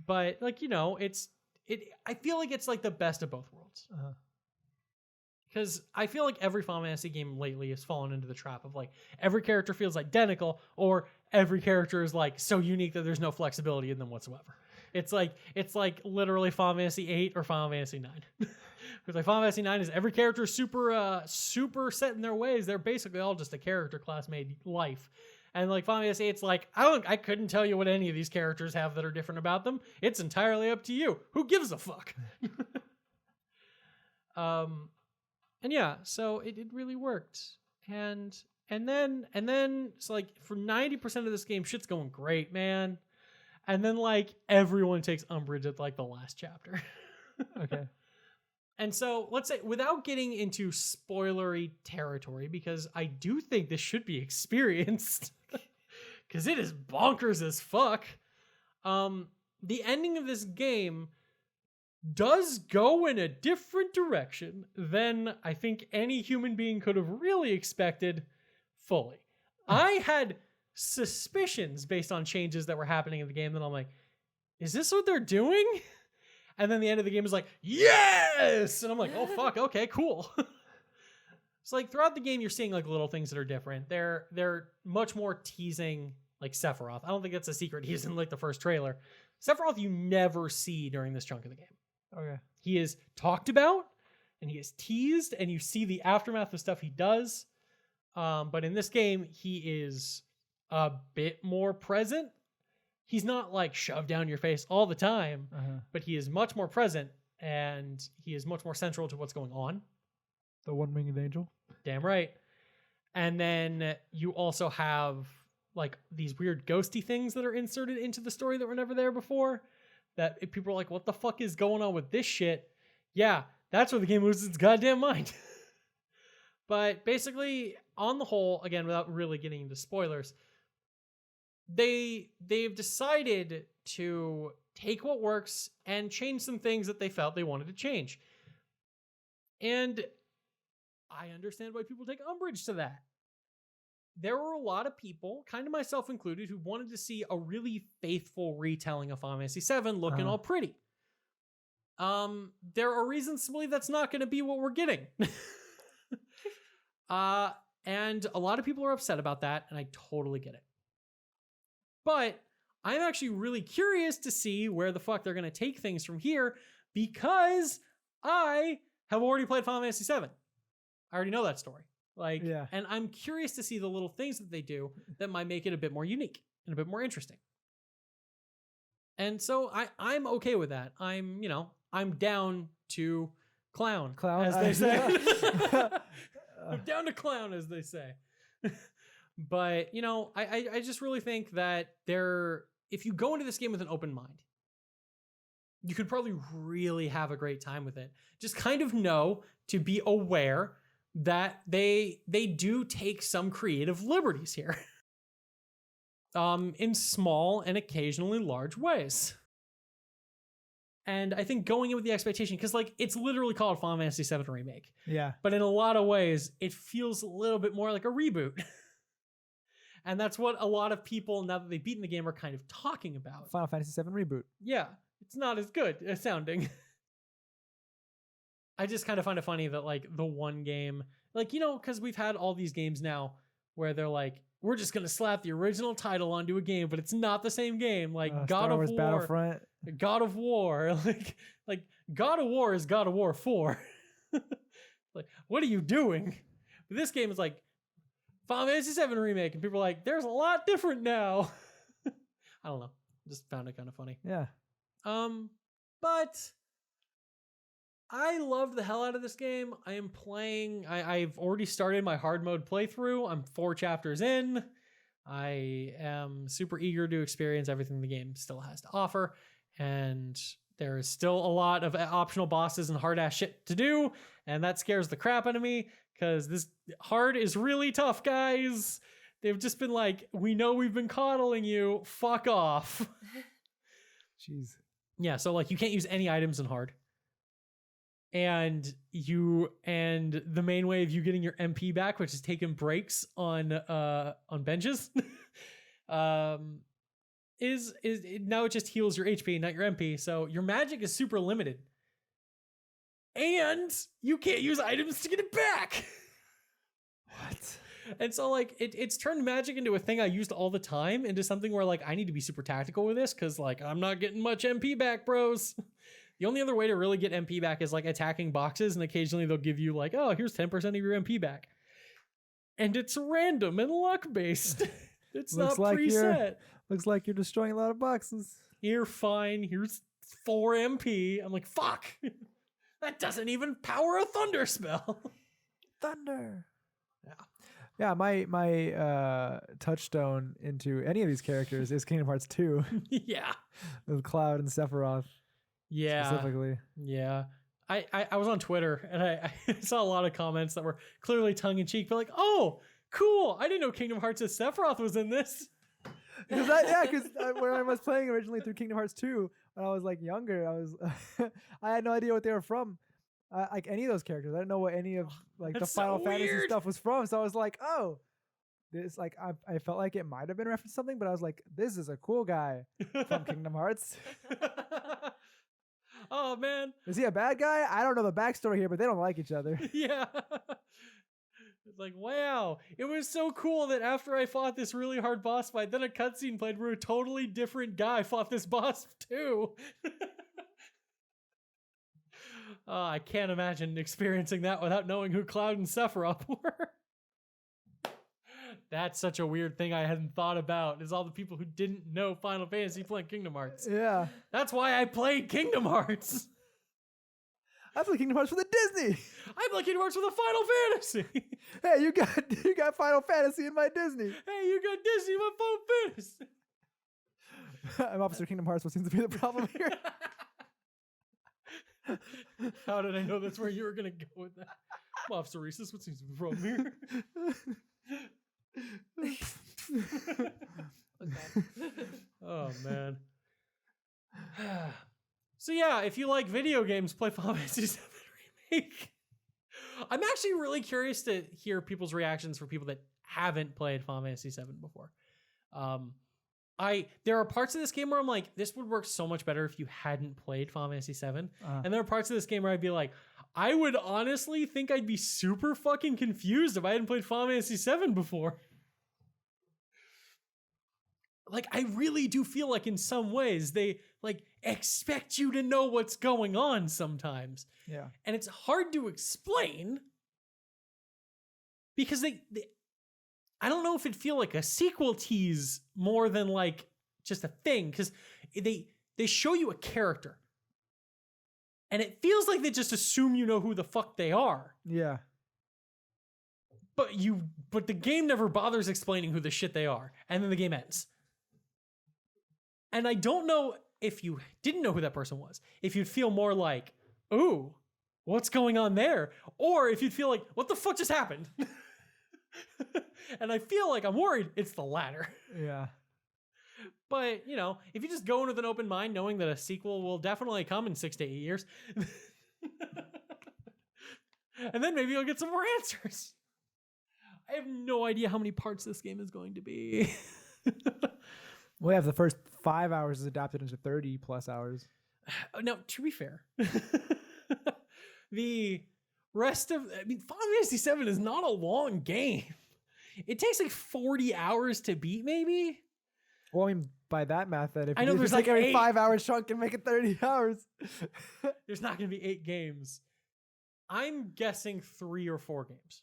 But like, you know, I feel like it's like the best of both worlds. Because I feel like every Final Fantasy game lately has fallen into the trap of like every character feels identical or every character is like so unique that there's no flexibility in them whatsoever. It's like literally Final Fantasy VIII or Final Fantasy IX. Because like Final Fantasy IX is every character super set in their ways. They're basically all just a character class made life. And like Final Fantasy VIII, it's like I couldn't tell you what any of these characters have that are different about them. It's entirely up to you. Who gives a fuck? And yeah, so it really worked. And then it's like for 90% of this game, shit's going great, man. And then like everyone takes umbrage at like the last chapter. Okay. And so let's say without getting into spoilery territory, because I do think this should be experienced because it is bonkers as fuck. The ending of this game does go in a different direction than I think any human being could have really expected fully. I had suspicions based on changes that were happening in the game that I'm like, is this what they're doing? And then the end of the game is like, yes! And I'm like, oh fuck, okay, cool. It's like throughout the game you're seeing like little things that are different. They're much more teasing like Sephiroth. I don't think that's a secret. He's in like the first trailer. Sephiroth you never see during this chunk of the game. Okay. He is talked about and he is teased and you see the aftermath of stuff he does. But in this game, he is a bit more present. He's not like shoved down your face all the time, but he is much more present and he is much more central to what's going on. The one-winged angel? Damn right. And then you also have like these weird ghosty things that are inserted into the story that were never there before. That people are like, what the fuck is going on with this shit? Yeah, that's where the game loses its goddamn mind. But basically, on the whole, again, without really getting into spoilers, they've decided to take what works and change some things that they felt they wanted to change. And I understand why people take umbrage to that. There were a lot of people, kind of myself included, who wanted to see a really faithful retelling of Final Fantasy VII looking all pretty. There are reasons to believe that's not going to be what we're getting. And a lot of people are upset about that, and I totally get it. But I'm actually really curious to see where the fuck they're going to take things from here, because I have already played Final Fantasy VII. I already know that story. And I'm curious to see the little things that they do that might make it a bit more unique and a bit more interesting. And so I'm okay with that. I'm down to clown, as they say. I'm down to clown, as they say. But, I just really think that if you go into this game with an open mind, you could probably really have a great time with it. Just kind of know to be aware that they do take some creative liberties here. In small and occasionally large ways. And I think going in with the expectation, because it's literally called Final Fantasy VII Remake. Yeah. But in a lot of ways, it feels a little bit more like a reboot. And that's what a lot of people, now that they've beaten the game, are kind of talking about. Final Fantasy VII reboot. Yeah, it's not as good as sounding. I just kind of find it funny that like the one game, like, you know, because we've had all these games now where they're like, we're just gonna slap the original title onto a game, but it's not the same game. Like God Star of Wars War, Battlefront. God of War, like God of War is God of War 4. Like, what are you doing? But this game is like Final Fantasy VII remake, and people are like, there's a lot different now. I don't know. Just found it kind of funny. Yeah. But I loved the hell out of this game. I am playing. I've already started my hard mode playthrough. I'm 4 chapters in. I am super eager to experience everything the game still has to offer. And there is still a lot of optional bosses and hard ass shit to do. And that scares the crap out of me because this hard is really tough, guys. They've just been like, we know we've been coddling you. Fuck off. Jeez. Yeah, so like you can't use any items in hard. And the main way of you getting your MP back, which is taking breaks on benches, is now it just heals your HP, not your MP. So your magic is super limited. And you can't use items to get it back. What? And so like it's turned magic into a thing I used all the time, into something where like I need to be super tactical with this because like I'm not getting much MP back, bros. The only other way to really get MP back is like attacking boxes, and occasionally they'll give you like, oh, here's 10% of your MP back. And it's random and luck based. It's not preset. Looks like you're destroying a lot of boxes. You're fine. Here's 4 MP. I'm like, fuck. That doesn't even power a thunder spell. Thunder. Yeah. Yeah, my touchstone into any of these characters is Kingdom Hearts 2. Yeah. With Cloud and Sephiroth. Yeah. Specifically. Yeah. I was on Twitter and I saw a lot of comments that were clearly tongue in cheek, but like, oh, cool. I didn't know Kingdom Hearts' Sephiroth was in this. Because when I was playing originally through Kingdom Hearts 2, when I was like younger, I had no idea what they were from. Like any of those characters. I didn't know what any of like the Final Fantasy stuff was from. So I was like, oh, this like I felt like it might have been referenced to something, but I was like, this is a cool guy from Kingdom Hearts. Oh man. Is he a bad guy? I don't know the backstory here, but they don't like each other. Yeah. It's like, wow, it was so cool that after I fought this really hard boss fight, then a cutscene played where a totally different guy fought this boss too. I can't imagine experiencing that without knowing who Cloud and Sephiroth were. That's such a weird thing I hadn't thought about, is all the people who didn't know Final Fantasy playing Kingdom Hearts. Yeah. That's why I played Kingdom Hearts. I play Kingdom Hearts for the Disney. I play Kingdom Hearts for the Final Fantasy. Hey, you got Final Fantasy in my Disney. Hey, you got Disney in my Final Fantasy. I'm Officer Kingdom Hearts. What seems to be the problem here? How did I know that's where you were going to go with that? I'm Officer Reese's. What seems to be the problem here? Oh man. So yeah, if you like video games, play Final Fantasy VII Remake. I'm actually really curious to hear people's reactions for people that haven't played Final Fantasy VII before. There are parts of this game where I'm like, this would work so much better if you hadn't played Final Fantasy VII. And there are parts of this game where I'd be like, I would honestly think I'd be super fucking confused if I hadn't played Final Fantasy VII before. Like, I really do feel like in some ways they like expect you to know what's going on sometimes. Yeah. And it's hard to explain because they I don't know if it'd feel like a sequel tease more than like just a thing, because they show you a character and it feels like they just assume you know who the fuck they are. Yeah. But the game never bothers explaining who the shit they are, and then the game ends. And I don't know if you didn't know who that person was, if you'd feel more like, ooh, what's going on there? Or if you'd feel like, what the fuck just happened? And I feel like I'm worried it's the latter. Yeah. But, you know, if you just go in with an open mind, knowing that a sequel will definitely come in 6 to 8 years, and then maybe you'll get some more answers. I have no idea how many parts this game is going to be. We have the first 5 hours is adapted into 30 plus hours. Now, to be fair, the rest of, Final Fantasy VII is not a long game. It takes like 40 hours to beat, maybe. Well, I mean, by that math, that if I know you there's take like every 8 5 hours chunk and make it 30 hours. There's not going to be 8 games. I'm guessing 3 or 4 games,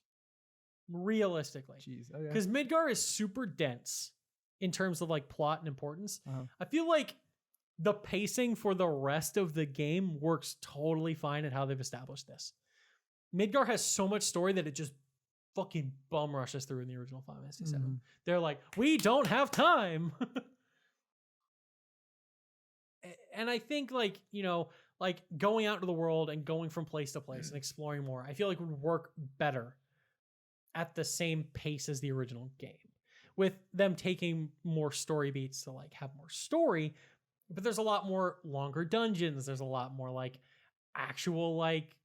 realistically. Jeez, okay. Because Midgar is super dense in terms of like plot and importance. Uh-huh. I feel like the pacing for the rest of the game works totally fine at how they've established this. Midgar has so much story that it just fucking bum rushes through in the original Final Fantasy VII. Mhm. They're like, we don't have time. And I think like, you know, like going out into the world and going from place to place and exploring more, I feel like would work better at the same pace as the original game, with them taking more story beats to like have more story. But there's a lot more longer dungeons. There's a lot more like actual like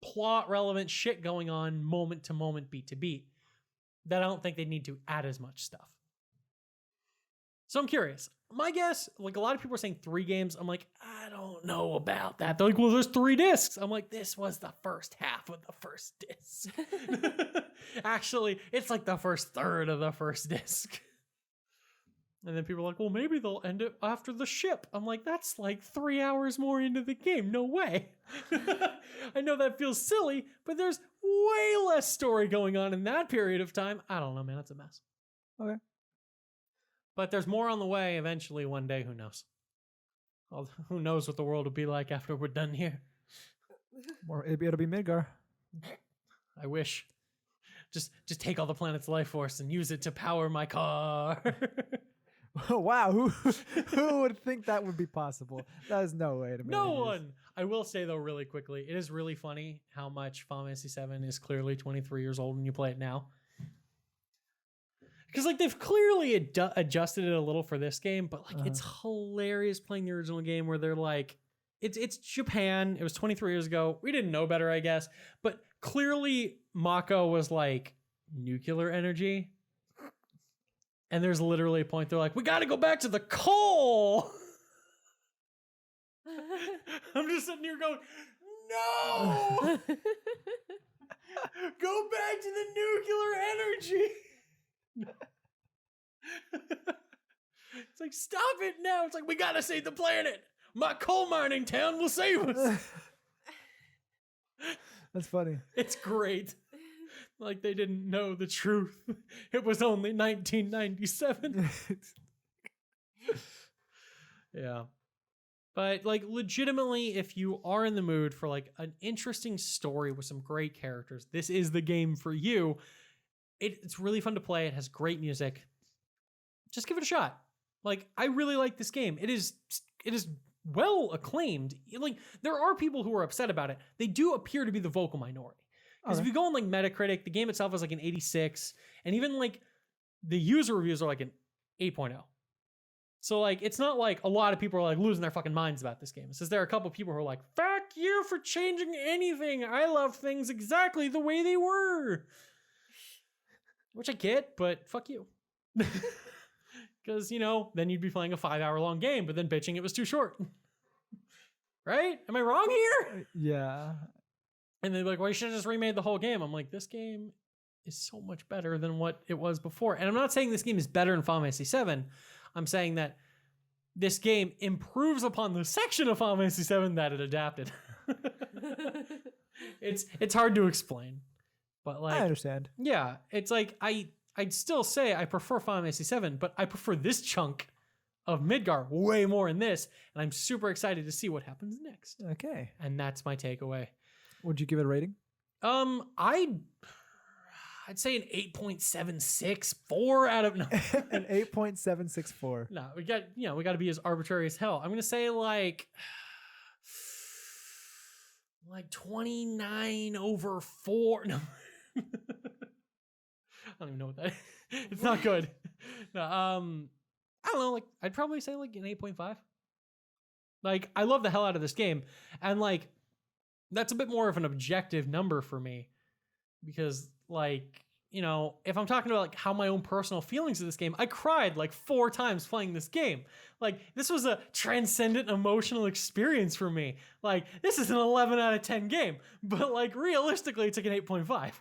plot relevant shit going on moment to moment, beat to beat, that I don't think they need to add as much stuff. So I'm curious. My guess, like a lot of people are saying 3 games. I'm like, I don't know about that. They're like, well, there's 3 discs. I'm like, this was the first half of the first disc. Actually, it's like the first third of the first disc. And then people are like, well, maybe they'll end it after the ship. I'm like, that's like 3 hours more into the game. No way. I know that feels silly, but there's way less story going on in that period of time. I don't know, man. It's a mess. Okay. But there's more on the way eventually one day. Who knows? Who knows what the world will be like after we're done here? Or it'll be Midgar. I wish. Just take all the planet's life force and use it to power my car. Wow, who would think that would be possible? That is no way to make No one. I will say though, really quickly, it is really funny how much Final Fantasy VII is clearly 23 years old when you play it now. Because like they've clearly adjusted it a little for this game, but like it's hilarious playing the original game where they're like, it's Japan. It was 23 years ago. We didn't know better, I guess. But clearly Mako was like nuclear energy. And there's literally a point they're like, we got to go back to the coal. I'm just sitting here going, no, go back to the nuclear energy. It's like, stop it now. It's like, we got to save the planet. My coal mining town will save us. That's funny. It's great. Like they didn't know the truth. It was only 1997. Yeah. But like legitimately, if you are in the mood for like an interesting story with some great characters, this is the game for you. It's really fun to play. It has great music. Just give it a shot. Like I really like this game. It is well acclaimed. Like there are people who are upset about it. They do appear to be the vocal minority. Because if you go on like Metacritic, the game itself is like an 86, and even like the user reviews are like an 8.0. So like it's not like a lot of people are like losing their fucking minds about this game. It says there are a couple of people who are like, fuck you for changing anything. I love things exactly the way they were. Which I get, but fuck you. Because, you know, then you'd be playing a 5-hour long game, but then bitching it was too short. Right? Am I wrong here? Yeah. And they're like, well, you should have just remade the whole game. I'm like, this game is so much better than what it was before. And I'm not saying this game is better than Final Fantasy VII. I'm saying that this game improves upon the section of Final Fantasy VII that it adapted. It's hard to explain. But like, I understand. Yeah, it's like I'd still say I prefer Final Fantasy VII, but I prefer this chunk of Midgar way more in this, and I'm super excited to see what happens next. Okay. And that's my takeaway. Would you give it a rating? I'd say an 8.76, 4 out of no. An 8.764. No, we got to be as arbitrary as hell. I'm gonna say like 29 over 4. No. I don't even know what that is. It's not good. No, I don't know, like I'd probably say like an 8.5. Like I love the hell out of this game, and like that's a bit more of an objective number for me, because like you know, if I'm talking about like how my own personal feelings of this game, I cried like 4 times playing this game. Like this was a transcendent emotional experience for me. Like this is an 11 out of 10 game, but like realistically it's like an 8.5.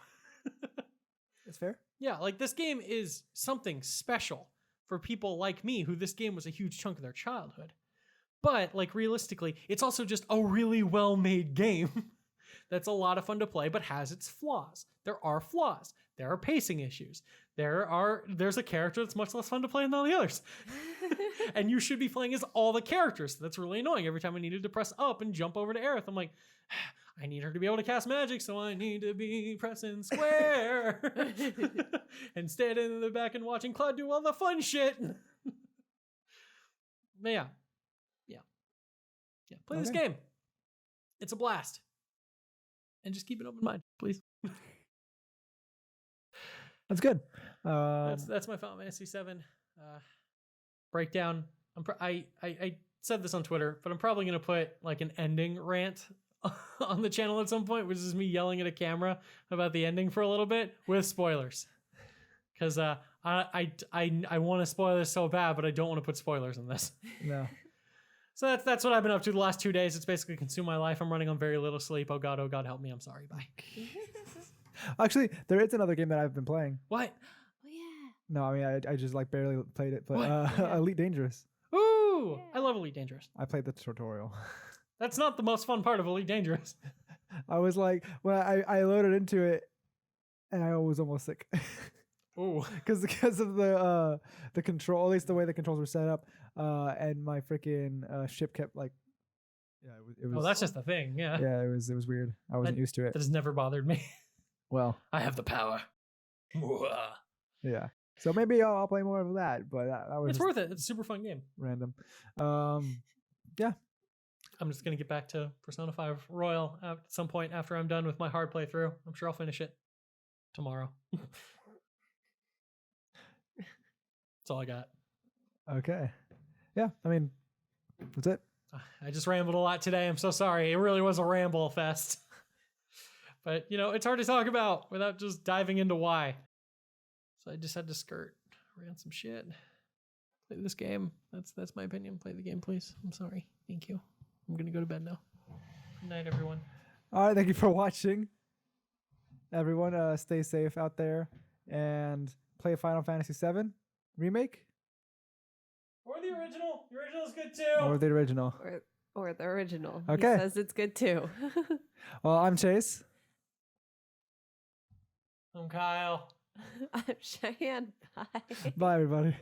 It's fair. Yeah, like this game is something special for people like me who this game was a huge chunk of their childhood. But like realistically, it's also just a really well-made game that's a lot of fun to play but has its flaws. There are flaws. There are pacing issues. There's a character that's much less fun to play than all the others. And you should be playing as all the characters. That's really annoying. Every time I needed to press up and jump over to Aerith, I'm like, I need her to be able to cast magic, so I need to be pressing square and standing in the back and watching Cloud do all the fun shit. But yeah. Play this game. It's a blast. And just keep an open mind, please. That's good. That's my Final Fantasy VII breakdown. I said this on Twitter, but I'm probably gonna put like an ending rant on the channel at some point, which is me yelling at a camera about the ending for a little bit with spoilers. Because I want to spoil this so bad, but I don't want to put spoilers in this. No. So that's what I've been up to the last 2 days. It's basically consumed my life. I'm running on very little sleep. Oh God, help me. I'm sorry. Bye. Actually, there is another game that I've been playing. What? Oh yeah. No, I mean I just like barely played it, but What? Elite Dangerous. Ooh, Yeah. I love Elite Dangerous. I played the tutorial. That's not the most fun part of Elite Dangerous. I was like, when I loaded into it, and I was almost sick. Ooh. because of the control, at least the way the controls were set up, and my freaking ship kept like, yeah, it was. Oh, that's just the thing. Yeah. Yeah, it was weird. I wasn't used to it. That has never bothered me. Well, I have the power. yeah. So maybe I'll play more of that, but that was It's worth it. It's a super fun game. random. I'm just going to get back to Persona 5 Royal at some point after I'm done with my hard playthrough. I'm sure I'll finish it tomorrow. That's all I got. Okay. Yeah, I mean, that's it. I just rambled a lot today. I'm so sorry. It really was a ramble fest. But, you know, it's hard to talk about without just diving into why. So I just had to ran some shit. Play this game. That's my opinion. Play the game, please. I'm sorry. Thank you. I'm going to go to bed now. Good night, everyone. All right, thank you for watching. Everyone, stay safe out there and play Final Fantasy VII Remake Or the original. The original is good too. or the original. Or the original. Okay. He says it's good too. Well, I'm Chase. I'm Kyle. I'm Cheyenne. Bye. Bye, everybody.